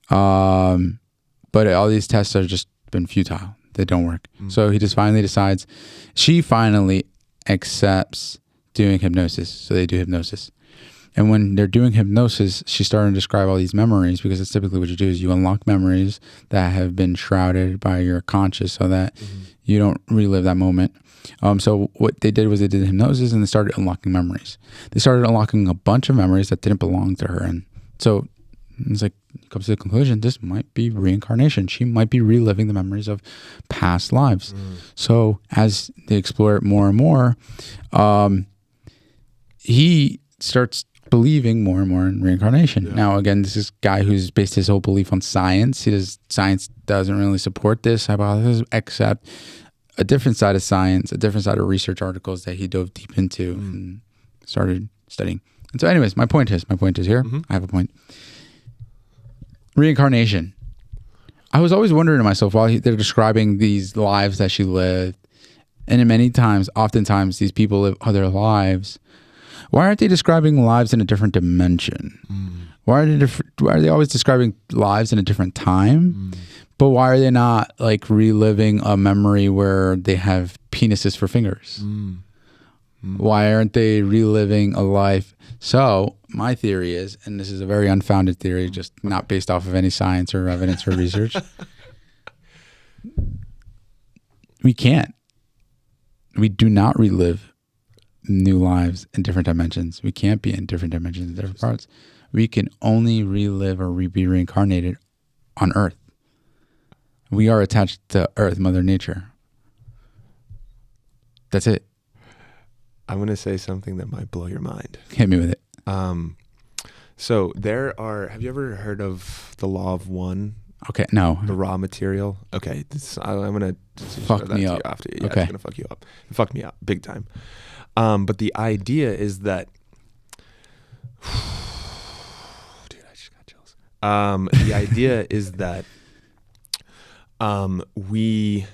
But all these tests have just been futile. They don't work. So he just finally decides, she finally accepts doing hypnosis. So they do hypnosis. And when they're doing hypnosis, she's starting to describe all these memories, because it's typically what you do is you unlock memories that have been shrouded by your conscious so that you don't relive that moment. So what they did was they did hypnosis and they started unlocking memories. They started unlocking a bunch of memories that didn't belong to her. And so it's like, comes to the conclusion, this might be reincarnation. She might be reliving the memories of past lives. So as they explore it more and more, he starts believing more and more in reincarnation. Yeah. Now, again, this is a guy who's based his whole belief on science. Science doesn't really support this hypothesis, except a different side of science, a different side of research articles that he dove deep into and started studying. And so anyways, my point is here, I have a point. Reincarnation. I was always wondering to myself while they're describing these lives that she lived, and oftentimes these people live other lives. Why aren't they describing lives in a different dimension? Why are they always describing lives in a different time? But why are they not like reliving a memory where they have penises for fingers? Why aren't they reliving a life? So my theory is, and this is a very unfounded theory, just not based off of any science or evidence or research. We can't. We do not relive new lives in different dimensions. We can't be in different dimensions in different parts. We can only relive or be reincarnated on Earth. We are attached to Earth, Mother Nature. That's it. I'm going to say something that might blow your mind. Hit me with it. So have you ever heard of the law of one? Okay, no. The raw material? Okay, I'm going to fuck me up. After. Yeah, okay. It's going to fuck you up. It fucked me up big time. But the idea is that, dude, I just got chills. The idea is that we,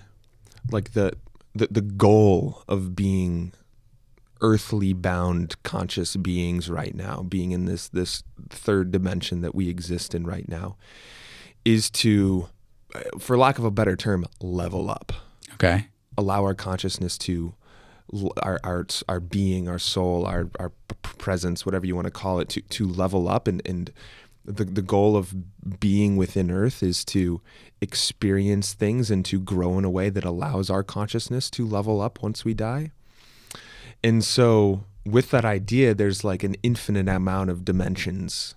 like the goal of being earthly bound conscious beings right now, being in this third dimension that we exist in right now, is to, for lack of a better term, level up. Okay. Allow our consciousness to, our being, our soul, our presence, whatever you want to call it, to level up. And the goal of being within Earth is to experience things and to grow in a way that allows our consciousness to level up once we die. And so with that idea, there's like an infinite amount of dimensions.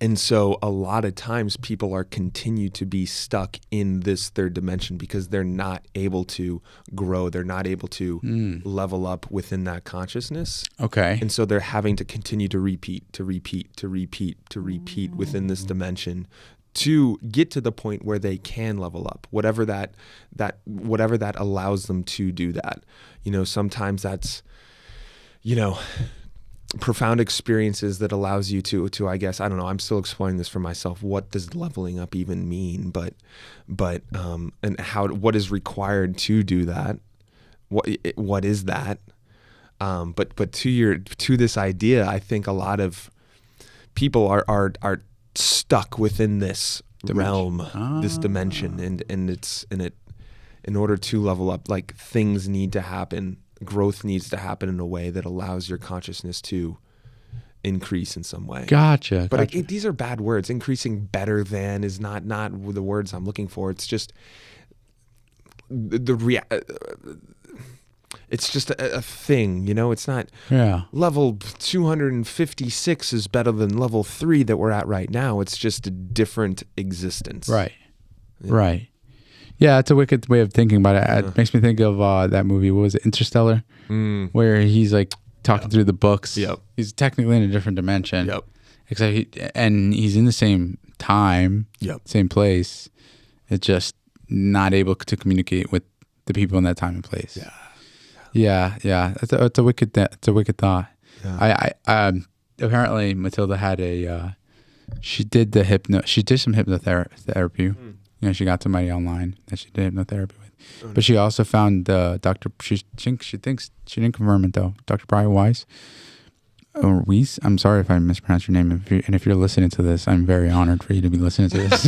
And so a lot of times people continue to be stuck in this third dimension because they're not able to grow. They're not able to level up within that consciousness. Okay. And so they're having to continue to repeat within this dimension to get to the point where they can level up, whatever that allows them to do that. Sometimes that's, profound experiences that allows you to I guess, I don't know, I'm still exploring this for myself. What does leveling up even mean? But and what is required to do that? What is that? But to this idea, I think a lot of people are stuck within this realm, this dimension, and in order to level up, like, things need to happen. Growth needs to happen in a way that allows your consciousness to increase in some way. Gotcha. But these are bad words. Increasing better than is not the words I'm looking for. It's just it's just a thing, It's not level 256 is better than level 3 that we're at right now. It's just a different existence. Right. Yeah. Right. Yeah, it's a wicked way of thinking about it. It makes me think of that movie. What was it, Interstellar? Where he's like talking through the books. Yep. He's technically in a different dimension. Yep. Except he's in the same time, Yep. same place. It's just not able to communicate with the people in that time and place. Yeah. It's a wicked thought. Yeah. I apparently Matilda had she did some hypnotherapy. You know, she got somebody online that she did hypnotherapy with. But she also found Dr. She thinks she didn't confirm it though. Dr. Brian Weiss or Weiss. I'm sorry if I mispronounced your name. If you're listening to this, I'm very honored for you to be listening to this.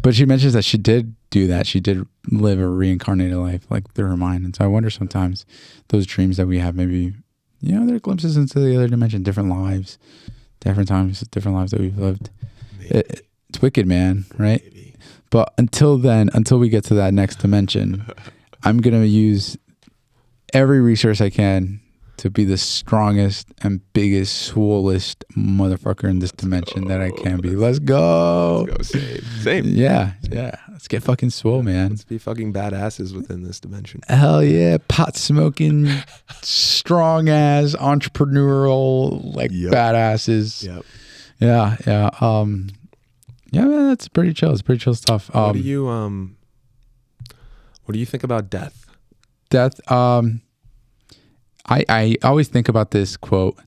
But she mentions that she did do that. She did live a reincarnated life, like through her mind. And so I wonder sometimes those dreams that we have, maybe, you know, they're glimpses into the other dimension, different lives, different times, different lives that we've lived. It's wicked, man, right? Maybe. But until then, until we get to that next dimension, I'm going to use every resource I can to be the strongest and biggest, swollest motherfucker in this dimension that I can be. Let's go. Let's go. Same. Yeah. Let's get fucking swole, man. Let's be fucking badasses within this dimension. Hell yeah. Pot smoking, strong ass, entrepreneurial, like badasses. Yep. Yeah. Yeah, man, that's pretty chill. It's pretty chill stuff. What do you think about death? Death. I always think about this quote.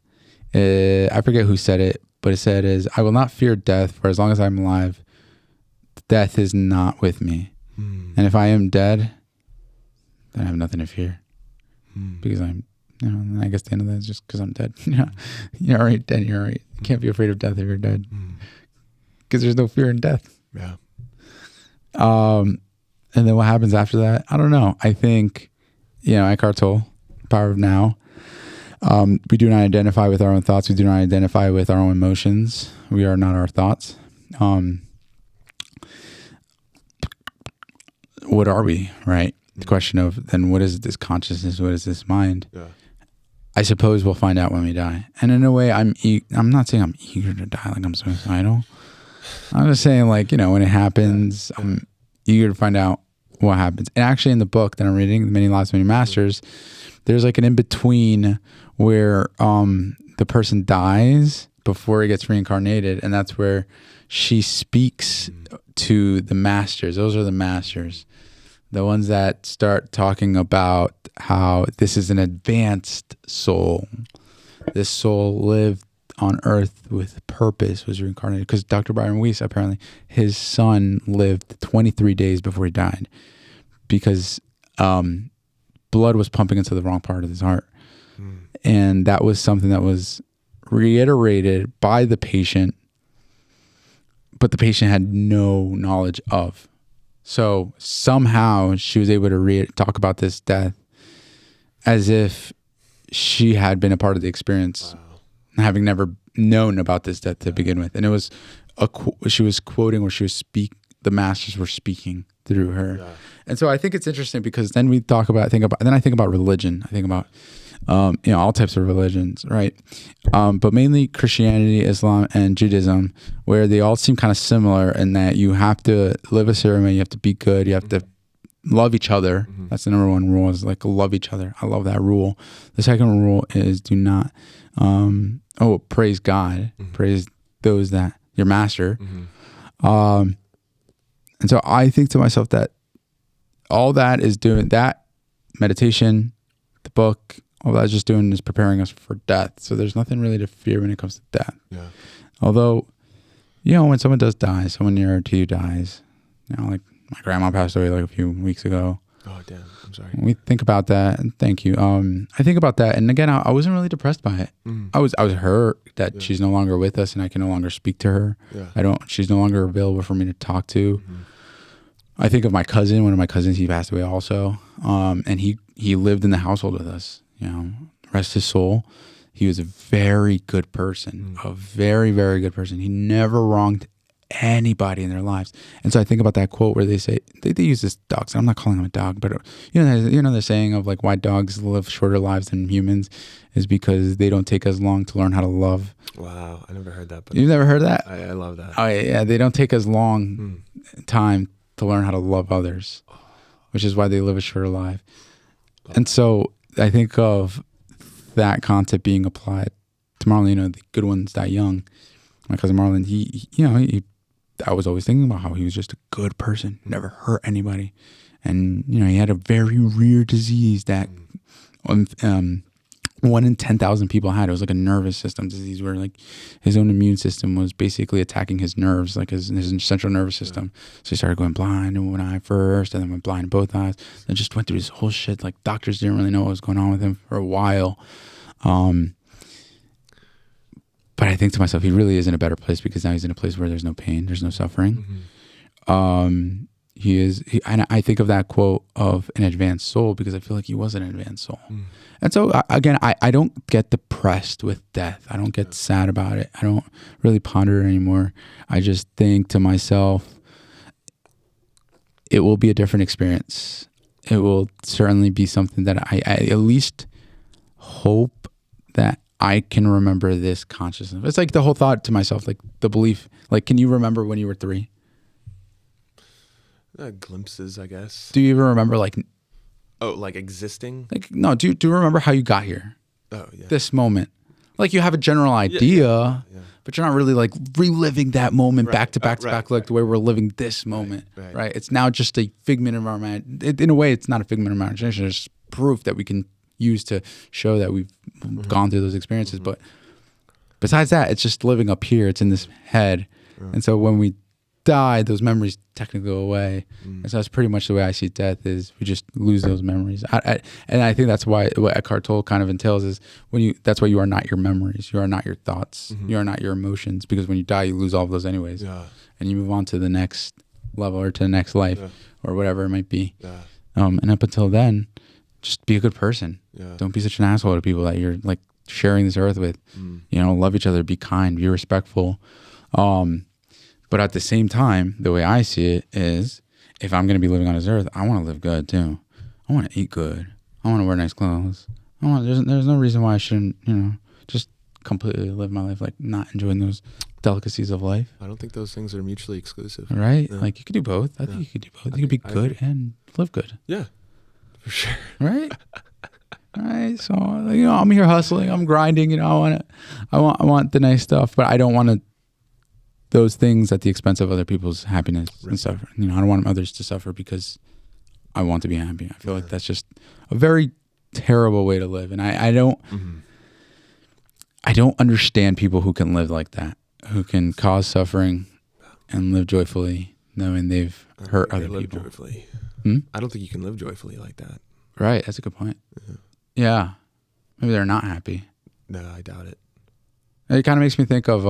I forget who said it, but it said I will not fear death, for as long as I'm alive, death is not with me. And if I am dead, then I have nothing to fear. Because I'm, you know, I guess the end of that is just because I'm dead. You're already dead. You're already, you can't be afraid of death if you're dead. Because there's no fear in death. Yeah. And then what happens after that? I don't know. I think, you know, Eckhart Tolle, Power of Now. We do not identify with our own thoughts. We do not identify with our own emotions. We are not our thoughts. What are we, right? The question of then what is this consciousness? What is this mind? Yeah. I suppose we'll find out when we die. And in a way, I'm not saying I'm eager to die like I'm suicidal. I'm just saying, like, you know, when it happens, I'm eager to find out what happens. And actually in the book that I'm reading, The Many Lives, Many Masters, there's like an in-between where the person dies before he gets reincarnated, and that's where she speaks to the masters. Those are the masters. The ones that start talking about how this is an advanced soul. This soul lived on earth with purpose, was reincarnated. Because Dr. Byron Weiss, apparently, his son lived 23 days before he died because blood was pumping into the wrong part of his heart. And that was something that was reiterated by the patient, but the patient had no knowledge of. So somehow she was able to talk about this death as if she had been a part of the experience, having never known about this death to begin with. And it was she was quoting where the masters were speaking through her. Yeah. And so I think it's interesting because then we then I think about religion. I think about, you know, all types of religions, right? But mainly Christianity, Islam, and Judaism, where they all seem kind of similar in that you have to live a certain way, you have to be good, you have to love each other. That's the number one rule, is like love each other. I love that rule. The second rule is do not, praise God, praise those that, your master. And so I think to myself that all that is doing, that meditation, the book, all that's just doing is preparing us for death. So there's nothing really to fear when it comes to death. Yeah. Although, you know, when someone does die, someone near to you dies, you know, like my grandma passed away like a few weeks ago. Oh, damn. I'm sorry. We think about that, and thank you. I think about that, and again, I wasn't really depressed by it. I was hurt that she's no longer with us, and I can no longer speak to her. Yeah. She's no longer available for me to talk to. I think of my cousin. One of my cousins, he passed away also, and he lived in the household with us. You know, rest his soul. He was a very good person, a very, very good person. He never wronged anybody in their lives. And so I think about that quote where they say, they use this dog. So I'm not calling him a dog, but you know the saying of like why dogs live shorter lives than humans is because they don't take as long to learn how to love. Wow, I never heard that. But you've never heard that? I love that. Oh yeah, they don't take as long time to learn how to love others, which is why they live a shorter life. And so I think of that concept being applied to Marlon, the good ones die young. My cousin Marlon, I was always thinking about how he was just a good person, never hurt anybody. And, he had a very rare disease that 1 in 10,000 people had. It was like a nervous system disease where like his own immune system was basically attacking his nerves, like his central nervous system. So he started going blind in one eye first, and then went blind in both eyes. And just went through this whole shit. Like doctors didn't really know what was going on with him for a while. But I think to myself, he really is in a better place because now he's in a place where there's no pain, there's no suffering. And I think of that quote of an advanced soul because I feel like he was an advanced soul. And so again, I don't get depressed with death. I don't get sad about it. I don't really ponder it anymore. I just think to myself, it will be a different experience. It will certainly be something that I at least hope that I can remember this consciousness. It's like the whole thought to myself, like the belief, like, can you remember when you were 3? Glimpses, I guess. Do you even remember like existing? Like, no, do you remember how you got here? Oh, yeah. This moment. Like you have a general idea, but you're not really like reliving that moment back to back like the way we're living this moment, right? It's now just a figment of our mind. In a way, it's not a figment of our imagination. It's proof that we can use to show that we've gone through those experiences. But besides that, it's just living up here. It's in this head. And so when we die, those memories technically go away. And so that's pretty much the way I see death is we just lose those memories. And I think that's why what Eckhart Tolle kind of entails is that's why you are not your memories. You are not your thoughts. You are not your emotions, because when you die, you lose all of those anyways. And you move on to the next level or to the next life or whatever it might be. And up until then, just be a good person. Don't be such an asshole to people that you're like sharing this earth with. Love each other, be kind, be respectful. But at the same time, the way I see it is, if I'm going to be living on this earth, I want to live good too. I want to eat good. I want to wear nice clothes. There's no reason why I shouldn't, just completely live my life like not enjoying those delicacies of life. I don't think those things are mutually exclusive. Right? Like you could do both. I think you could do both. You could be good and live good. Yeah, for sure. Right? Right. So, I'm here hustling. I'm grinding. I want the nice stuff, but I don't want those things at the expense of other people's happiness and stuff. I don't want others to suffer because I want to be happy. I feel like that's just a very terrible way to live. And I don't understand people who can live like that, who can cause suffering and live joyfully knowing they've hurt other people. Joyfully. I don't think you can live joyfully like that. Right. That's a good point. Yeah. Maybe they're not happy. No, I doubt it. It kind of makes me think of,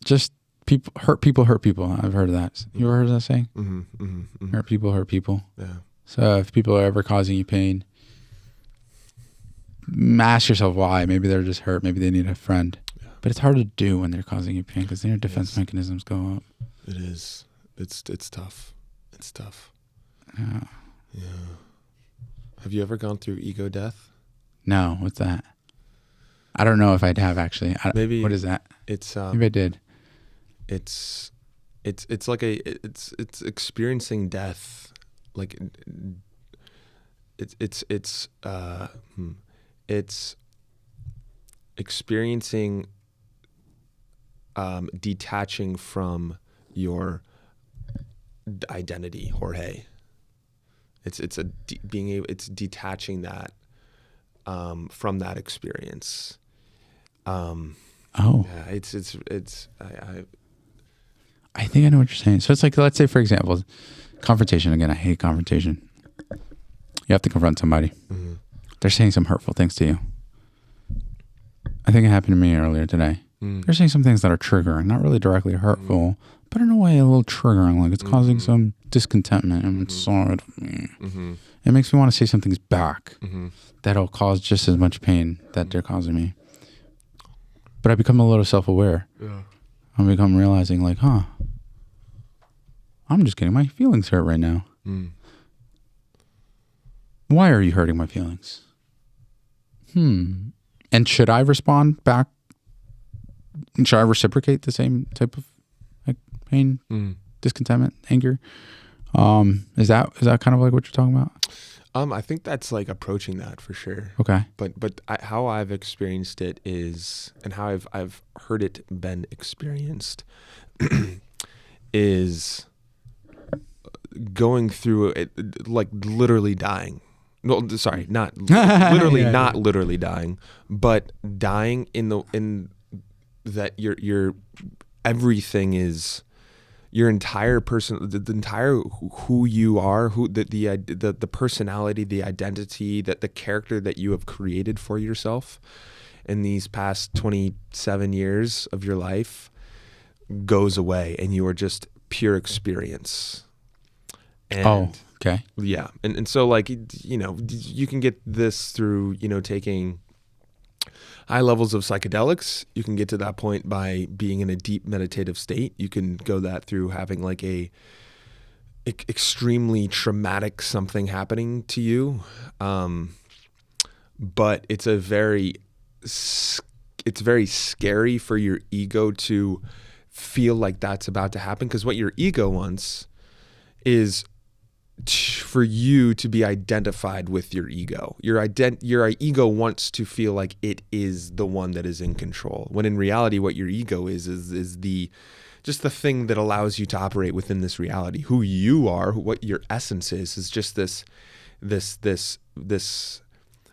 just hurt people. I've heard of that. You ever heard of that saying? Hurt people. Yeah. So if people are ever causing you pain, ask yourself why. Maybe they're just hurt. Maybe they need a friend. Yeah. But it's hard to do when they're causing you pain because then your defense mechanisms go up. It is. It's tough. It's tough. Yeah. Have you ever gone through ego death? No. What's that? I don't know if I'd have actually. Maybe. What is that? It's maybe I did. It's like it's experiencing death, like it's experiencing detaching from your identity, Jorge. It's detaching that from that experience. Yeah, I think I know what you're saying. So it's like, let's say, for example, confrontation. Again, I hate confrontation. You have to confront somebody. They're saying some hurtful things to you. I think it happened to me earlier today. They're saying some things that are triggering, not really directly hurtful, but in a way a little triggering, like it's causing some discontentment inside of me. It makes me want to say some things back that'll cause just as much pain that they're causing me. But I become a little self-aware. Yeah. I become realizing like, I'm just getting my feelings hurt right now. Why are you hurting my feelings? And should I respond back? Should I reciprocate the same type of like pain, discontentment, anger? Is that kind of like what you're talking about? I think that's like approaching that for sure. Okay. But how I've experienced it is, and how I've heard it been experienced, is going through it, like literally dying. Well, sorry, not literally, Yeah, not yeah. literally dying, but dying in that your everything is. Your entire person, the entire who you are, the personality, the identity, that the character that you have created for yourself in these past 27 years of your life goes away, and you are just pure experience. And okay. yeah, and so like, you know, you can get this through, you know, taking high levels of psychedelics. You can get to that point by being in a deep meditative state. You can go that through having like a extremely traumatic something happening to you. But it's very scary for your ego to feel like that's about to happen, because what your ego wants is for you to be identified with your ego. Your ego wants to feel like it is the one that is in control, when in reality what your ego is the just the thing that allows you to operate within this reality. Who you are, what your essence is just this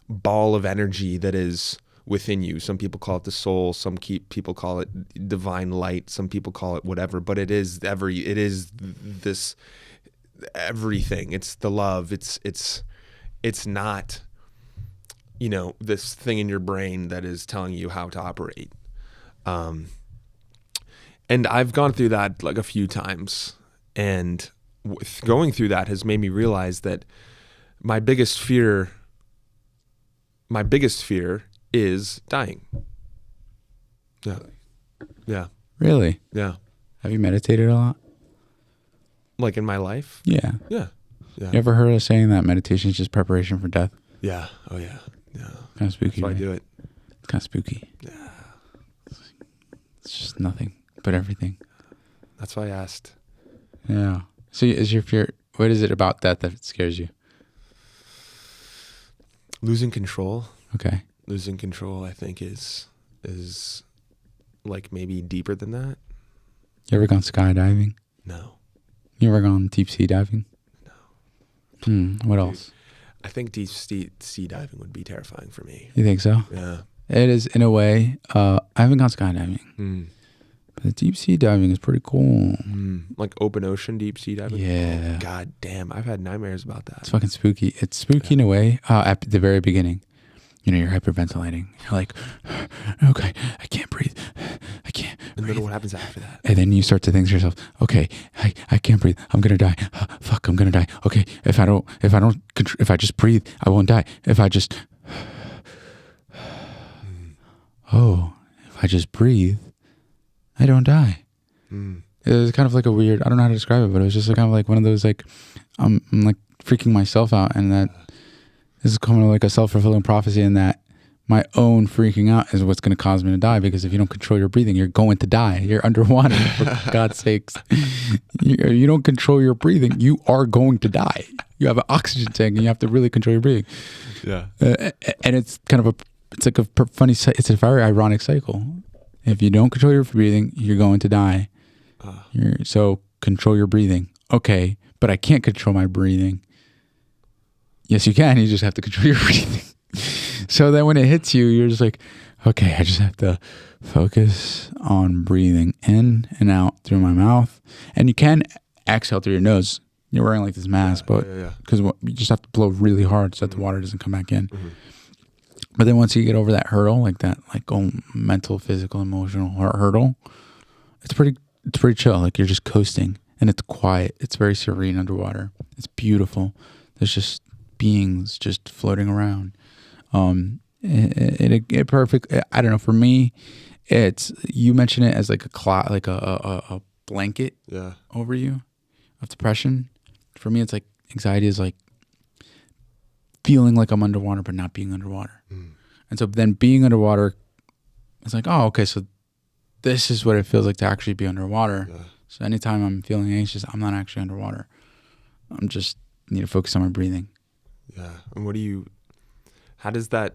ball of energy that is within you. Some people call it the soul, people call it divine light, some people call it whatever, but it is this everything. It's the love. It's not, you know, this thing in your brain that is telling you how to operate. And I've gone through that like a few times, and going through that has made me realize that my biggest fear is dying. Yeah. Really? Yeah. Have you meditated a lot? Like in my life? Yeah. Yeah. You ever heard of saying that meditation is just preparation for death? Yeah. Oh yeah. Yeah. Kind of spooky. That's why I right? do it. It's kind of spooky. Yeah. It's just nothing but everything. That's why I asked. Yeah. So is your fear, what is it about death that scares you? Losing control. Okay. Losing control, I think, is like maybe deeper than that. You ever gone skydiving? No. You ever gone deep sea diving? No. What else? I think deep sea diving would be terrifying for me. You think so? Yeah. It is in a way. I haven't gone skydiving. But deep sea diving is pretty cool. Like open ocean deep sea diving? Yeah. Oh, God damn. I've had nightmares about that. It's fucking spooky. It's spooky in a way. At the very beginning, you know, you're hyperventilating. You're like, okay, I can't breathe. I can't And breathe. then what happens after that? And then you start to think to yourself, okay, I can't breathe. I'm going to die. Fuck, I'm going to die. Okay, if I just breathe, I won't die. If I just breathe, I don't die. It was kind of like a weird, I don't know how to describe it, but it was just kind of like one of those, like, I'm like freaking myself out, and that this is kind of like a self-fulfilling prophecy, in that my own freaking out is what's going to cause me to die, because if you don't control your breathing, you're going to die. You're underwater, for God's sakes. You don't control your breathing, you are going to die. You have an oxygen tank, and you have to really control your breathing. Yeah. And it's kind of it's a very ironic cycle. If you don't control your breathing, you're going to die. So control your breathing. Okay, but I can't control my breathing. Yes, you can. You just have to control your breathing. So then when it hits you, you're just like, okay, I just have to focus on breathing in and out through my mouth. And you can exhale through your nose. You're wearing like this mask, but because you just have to blow really hard so that the water doesn't come back in. But then once you get over that hurdle, like that, like mental, physical, emotional hurdle, it's pretty chill. Like you're just coasting, and it's quiet. It's very serene underwater. It's beautiful. There's just beings just floating around. It perfect. I don't know. For me, it's, you mention it as like a blanket over you of depression. For me, it's like anxiety is like feeling like I'm underwater, but not being underwater. And so then being underwater, it's like, oh, okay, so this is what it feels like to actually be underwater. So anytime I'm feeling anxious, I'm not actually underwater. I'm just need to focus on my breathing. Yeah. And how does that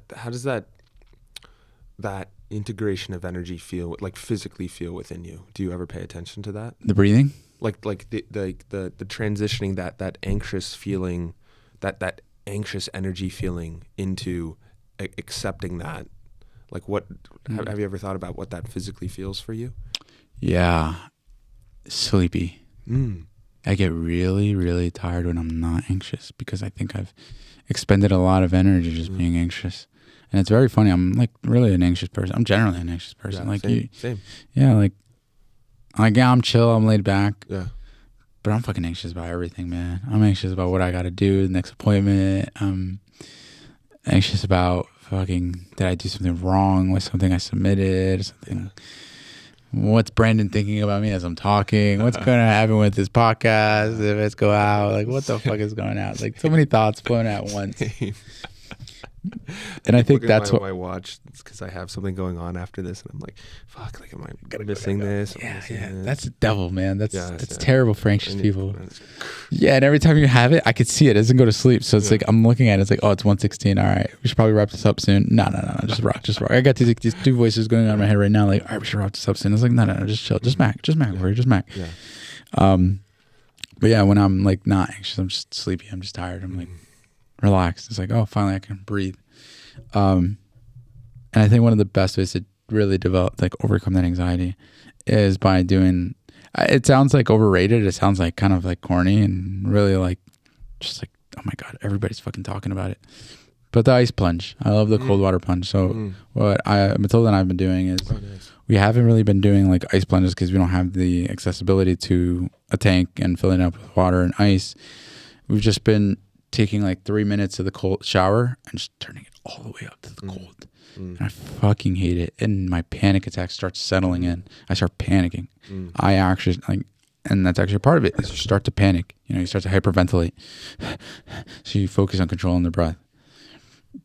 integration of energy feel, like physically feel within you? Do you ever pay attention to that? The breathing? Like the transitioning that anxious feeling, that anxious energy feeling into accepting that. Like have you ever thought about what that physically feels for you? Yeah. Sleepy. Mm. I get really, really tired when I'm not anxious because I think I've expended a lot of energy just being anxious. And it's very funny. I'm like really an anxious person. I'm generally an anxious person. Yeah, like same. Yeah, like yeah, I'm chill. I'm laid back. Yeah. But I'm fucking anxious about everything, man. I'm anxious about what I got to do, the next appointment. I'm anxious about fucking, did I do something wrong with something I submitted? Something. What's Brandon thinking about me as I'm talking? What's going to happen with this podcast if it's go out? Like, what the fuck is going out? Like, so many thoughts flowing at once. And I think that's what my watch, because I have something going on after this, and I'm like, fuck, like, am I missing this? Yeah. That's the devil, man. That's Yeah. terrible for anxious people. Yeah, and every time you have it, I could see it. It doesn't go to sleep. So it's like, I'm looking at it. It's like, oh, it's 1:16. All right, we should probably wrap this up soon. No. Just rock. I got these two voices going on in my head right now. Like, all right, we should wrap this up soon. It's like, no, just chill. Just Mac. Rory, just Mac. Yeah. But yeah, when I'm like not anxious, I'm just sleepy. I'm just tired. I'm like relaxed. It's like, oh, finally I can breathe. And I think one of the best ways to really overcome that anxiety is by doing, it sounds like overrated. It sounds like kind of like corny and really like, just like, oh my God, everybody's fucking talking about it. But the ice plunge, I love the cold water plunge. So what Matilda and I have been doing is we haven't really been doing like ice plunges because we don't have the accessibility to a tank and filling it up with water and ice. We've just been taking like 3 minutes of the cold shower and just turning it all the way up to the cold. And I fucking hate it. And my panic attack starts settling in. I start panicking. I actually and that's actually part of it is you start to panic. You start to hyperventilate. So you focus on controlling the breath.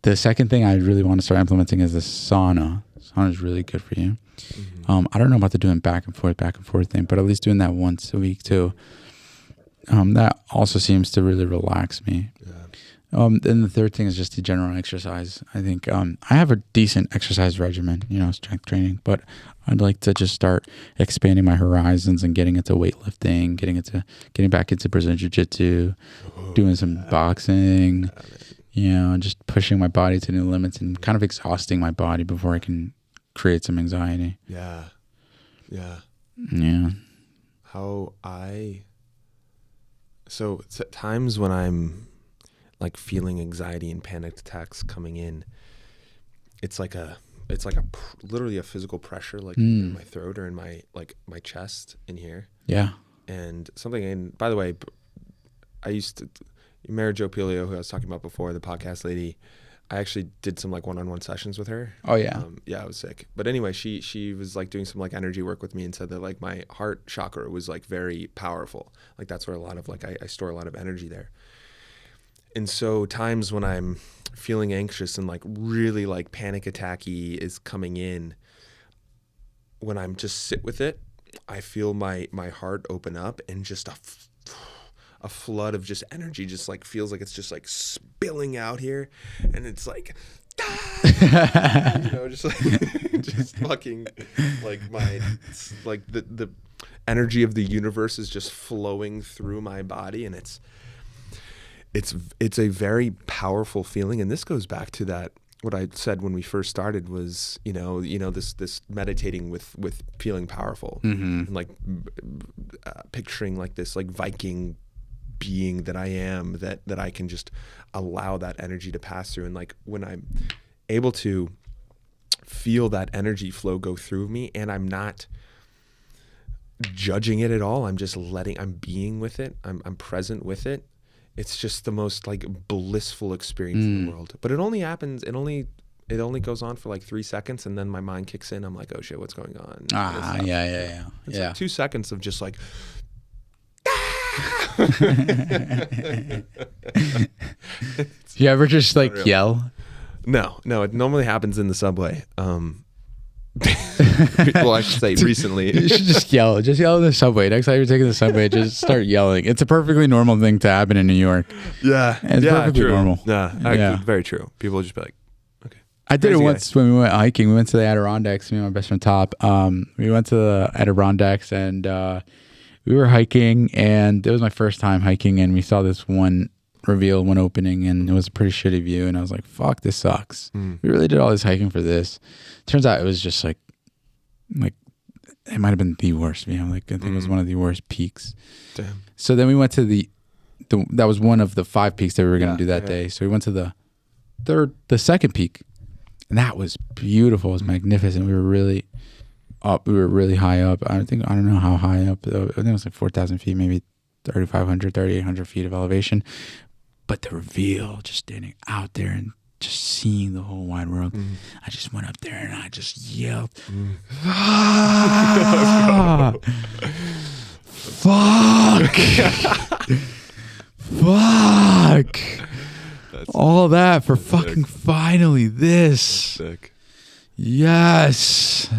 The second thing I really want to start implementing is the sauna. Sauna is really good for you. I don't know about the doing back and forth thing, but at least doing that once a week too. That also seems to really relax me. Then the third thing is just the general exercise. I think I have a decent exercise regimen, strength training, but I'd like to just start expanding my horizons and getting into weightlifting, getting back into Brazilian Jiu-Jitsu, doing some boxing, just pushing my body to new limits and kind of exhausting my body before I can create some anxiety. Yeah. So times when I'm like feeling anxiety and panic attacks coming in, it's like literally a physical pressure, like in my throat or in my chest in here. Yeah. And by the way, you married Joe Pilio, who I was talking about before, the podcast lady. I actually did some like one-on-one sessions with her. Oh yeah. I was sick. But anyway, she was like doing some like energy work with me and said that like my heart chakra was like very powerful. Like that's where a lot of like, I store a lot of energy there. And so times when I'm feeling anxious and like really like panic attacky is coming in, when I'm just sit with it, I feel my heart open up and just a flood of just energy just like feels like it's just like spilling out here, and it's like just like just fucking like the energy of the universe is just flowing through my body, and it's a very powerful feeling. And this goes back to that what I said when we first started was this meditating with feeling powerful, and like picturing like this like Viking being that I am, that I can just allow that energy to pass through. And like when I'm able to feel that energy flow go through me and I'm not judging it at all, I'm being with it, I'm present with it, it's just the most like blissful experience in the world. But it only goes on for like 3 seconds, and then my mind kicks in. I'm like, oh shit, what's going on? It's like 2 seconds of just like you ever just like yell? No, it normally happens in the subway. Well, I should say recently. You should just yell in the subway. Next time you're taking the subway, just start yelling. It's a perfectly normal thing to happen in New York. Yeah. And it's perfectly normal. Yeah. Very true. People will just be like, okay. I did Crazy it once when we went hiking. We went to the Adirondacks, me and my best friend Top. We went to the Adirondacks and we were hiking, and it was my first time hiking, and we saw this one opening, and it was a pretty shitty view, and I was like, fuck, this sucks. We really did all this hiking for this. Turns out it was just like it might have been the worst view. Like, I think it was one of the worst peaks. Damn. So then we went to that was one of the 5 peaks that we were going to do that day. So we went to the second peak, and that was beautiful. It was magnificent. We were really up. We were really high up. I don't know how high up. I think it was like 4,000 feet, maybe 3,500, 3,800 feet of elevation. But the reveal, just standing out there and just seeing the whole wide world. I just went up there and I just yelled, ah, fuck, fuck. All that for fucking sick. Finally this. Sick. Yes.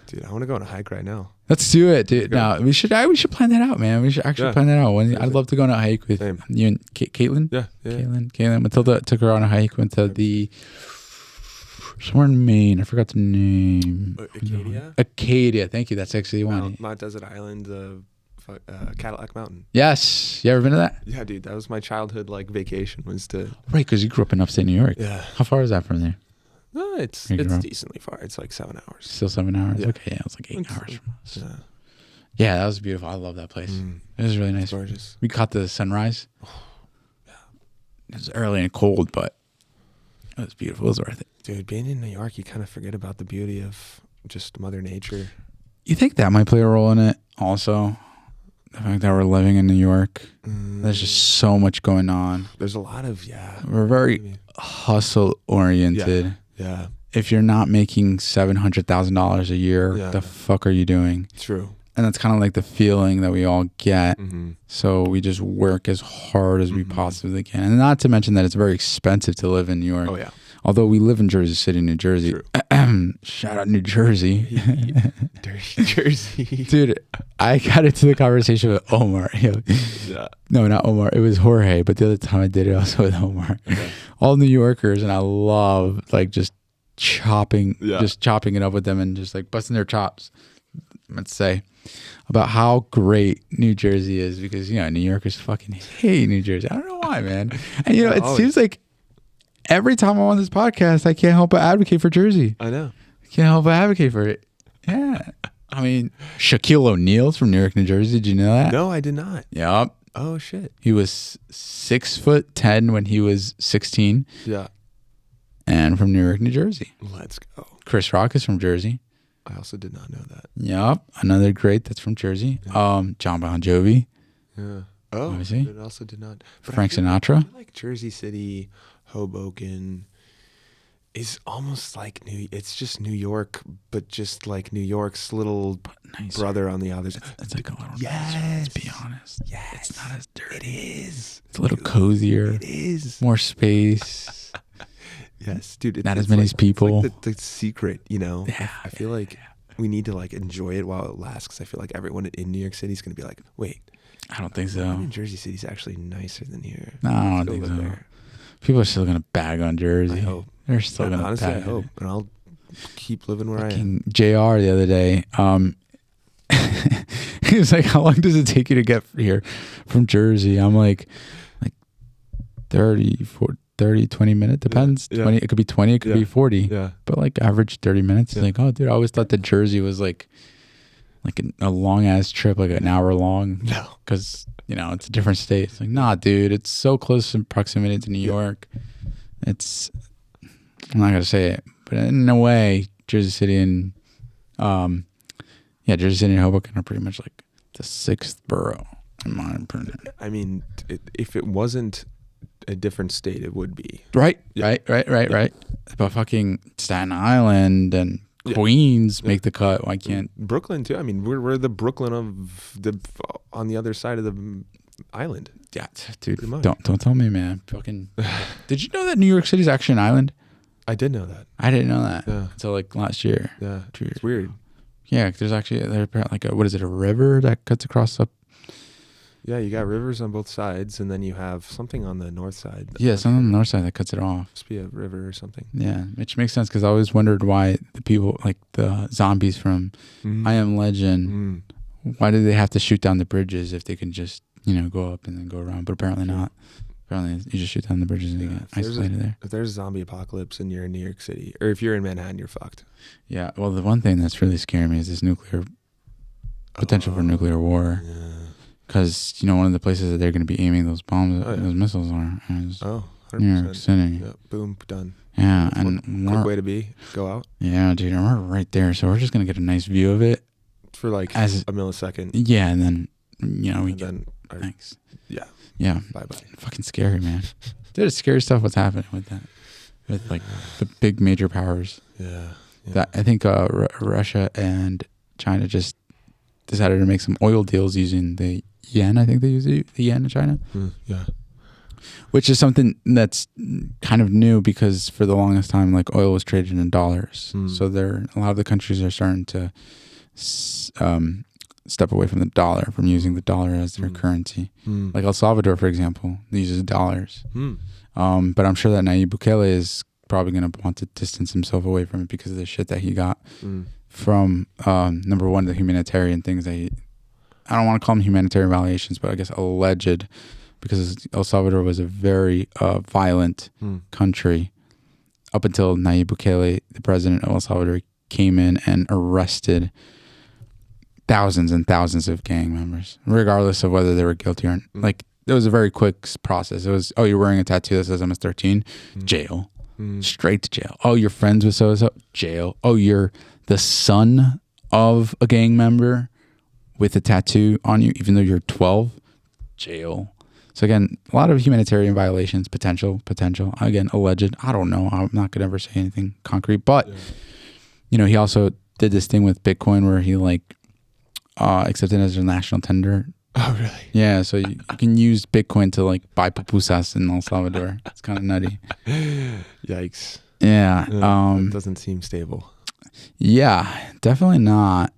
Dude, I want to go on a hike right now. Let's do it, dude. No, we should plan that out, man. We should actually plan that out. I'd love to go on a hike with you and Caitlin. Yeah. Caitlin. Matilda took her on a hike. Went to somewhere in Maine. I forgot the name. Acadia. Thank you. That's actually one. Mount Desert Island, Cadillac Mountain. Yes. You ever been to that? Yeah, dude. That was my childhood vacation. Was to right, because you grew up in upstate New York. Yeah. How far is that from there? No, it's decently far. It's like 7 hours. Still 7 hours? Yeah. Okay, yeah, it was like 8 hours from us. Yeah, that was beautiful. I love that place. It was really nice. It's gorgeous. We caught the sunrise. Yeah. It was early and cold, but it was beautiful. It was worth it. Dude, being in New York, you kind of forget about the beauty of just Mother Nature. You think that might play a role in it also? The fact that we're living in New York. There's just so much going on. There's a lot of, We're very hustle oriented. Yeah. If you're not making $700,000 a year, the fuck are you doing? True. And that's kind of like the feeling that we all get. So we just work as hard as we possibly can. And not to mention that it's very expensive to live in New York. Oh, yeah. Although we live in Jersey City, New Jersey. Shout out New Jersey. Dirty Jersey. Dude, I got into the conversation with Omar. No, not Omar. It was Jorge. But the other time I did it also with Omar. Okay. All New Yorkers, and I love just chopping it up with them and just busting their chops, let's say, about how great New Jersey is, because New Yorkers fucking hate New Jersey. I don't know why, man. And it seems like every time I'm on this podcast, I can't help but advocate for Jersey. I know. I can't help but advocate for it. Yeah. I mean, Shaquille O'Neal's from Newark, New Jersey. Did you know that? No, I did not. Yep. Oh, shit. He was 6'10" when he was 16. Yeah. And from Newark, New Jersey. Let's go. Chris Rock is from Jersey. I also did not know that. Yep. Another great that's from Jersey. Yeah. John Bon Jovi. Yeah. Oh, obviously. I also did not. But Frank Sinatra. I feel like Jersey City, Hoboken is almost like it's just New York, but just like New York's little brother on the other side. It's like a little nicer, let's be honest. Yes. It's not as dirty. It is. It's a little cozier. It is. More space. Yes, dude. Not as many people. It's like the secret, Yeah. I feel like we need to enjoy it while it lasts, because I feel like everyone in New York City is going to be like, wait. I don't think so. Jersey City's actually nicer than here. No, I don't think so. There. People are still going to bag on Jersey. I hope. They're still going to honestly, bag. I hope. And I'll keep living where I am. JR the other day, he was like, how long does it take you to get here from Jersey? I'm like 30, 20 minutes. Depends. Yeah. 20. It could be 20. It could be 40. Yeah. But average 30 minutes. He's like, oh, dude, I always thought that Jersey was like a long ass trip, like an hour long. No. Because, it's a different state. It's like, nah, dude, it's so close in proximity to New York. It's, I'm not going to say it, but in a way, Jersey City and, Jersey City and Hoboken are pretty much like the 6th borough in my opinion. I mean, if it wasn't a different state, it would be. Right. But fucking Staten Island and Queens make the cut. Why can't Brooklyn too? I mean, we're the Brooklyn on the other side of the island. Yeah, dude. Don't tell me, man. Fucking. Did you know that New York City is actually an island? I did know that. I didn't know that Yeah. until like last year. Yeah. 2 years. It's weird. Yeah, there's like what is it, a river that cuts across up? Yeah, you got rivers on both sides, and then you have something on the north side. Yeah, something on the north side that cuts it off. Must be a river or something. Yeah, which makes sense because I always wondered why the people, like the zombies from I Am Legend, why do they have to shoot down the bridges if they can just, go up and then go around? But apparently not. Apparently you just shoot down the bridges and you get isolated there. If there's a zombie apocalypse and you're in New York City, or if you're in Manhattan, you're fucked. Yeah, well, the one thing that's really scaring me is this potential for nuclear war. Yeah. Because, one of the places that they're going to be aiming those bombs, those missiles are is 100%. New York City. Yeah, boom, done. Yeah, That's and quick way to go out. Yeah, dude, and we're right there, so we're just going to get a nice view of it. For like a millisecond. Yeah, and then, thanks. Yeah. Yeah. Bye-bye. Fucking scary, man. Dude, it's scary stuff what's happening with that. With, like, the big major powers. Yeah. That I think Russia and China just decided to make some oil deals using the yen. I think they use the yen in China. Yeah. Which is something that's kind of new because for the longest time, like, oil was traded in dollars. So a lot of the countries are starting to step away from the dollar, from using the dollar as their currency. Like El Salvador, for example, uses dollars. But I'm sure that Nayib Bukele is probably going to want to distance himself away from it because of the shit that he got from, number one, the humanitarian things that I don't want to call them humanitarian violations, but I guess alleged, because El Salvador was a very violent country up until Nayib Bukele, the president of El Salvador, came in and arrested thousands and thousands of gang members, regardless of whether they were guilty or not. Like, it was a very quick process. It was, oh, you're wearing a tattoo that says MS-13, jail, straight to jail. Oh, you're friends with so-and-so, jail. Oh, you're the son of a gang member with a tattoo on you, even though you're 12, jail. So again, a lot of humanitarian violations, potential. Again, alleged. I don't know. I'm not going to ever say anything concrete. But, he also did this thing with Bitcoin where he, accepted it as a national tender. Oh, really? Yeah, so you can use Bitcoin to, buy pupusas in El Salvador. It's kind of nutty. Yikes. Yeah. That doesn't seem stable. Yeah, definitely not.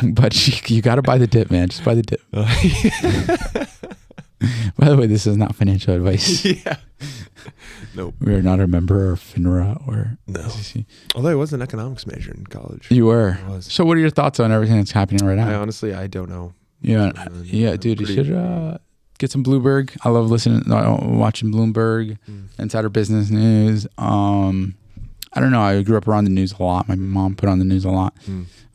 But you got to buy the dip, man. Just buy the dip. By the way, this is not financial advice. Yeah. Nope. We are not a member of FINRA or SEC. Although I was an economics major in college. You were. I was. So what are your thoughts on everything that's happening right now? I don't know. Yeah, dude, you should get some Bloomberg. I love watching Bloomberg, Insider Business News. I don't know. I grew up around the news a lot. My mom put on the news a lot.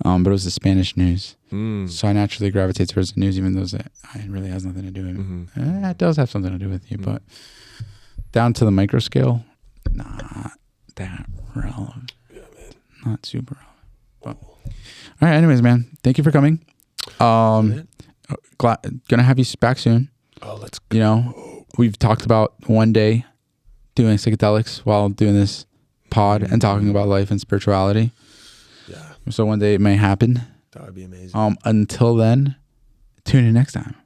But it was the Spanish news. So I naturally gravitate towards the news, even though it really has nothing to do with it. It does have something to do with you, but down to the micro scale, not that relevant. Yeah, man. Not super relevant. But, all right, anyways, man, thank you for coming. Gonna have you back soon. Oh, let's go. We've talked about one day doing psychedelics while doing this pod and talking about life and spirituality. Yeah. So one day it may happen. That would be amazing. Until then, tune in next time.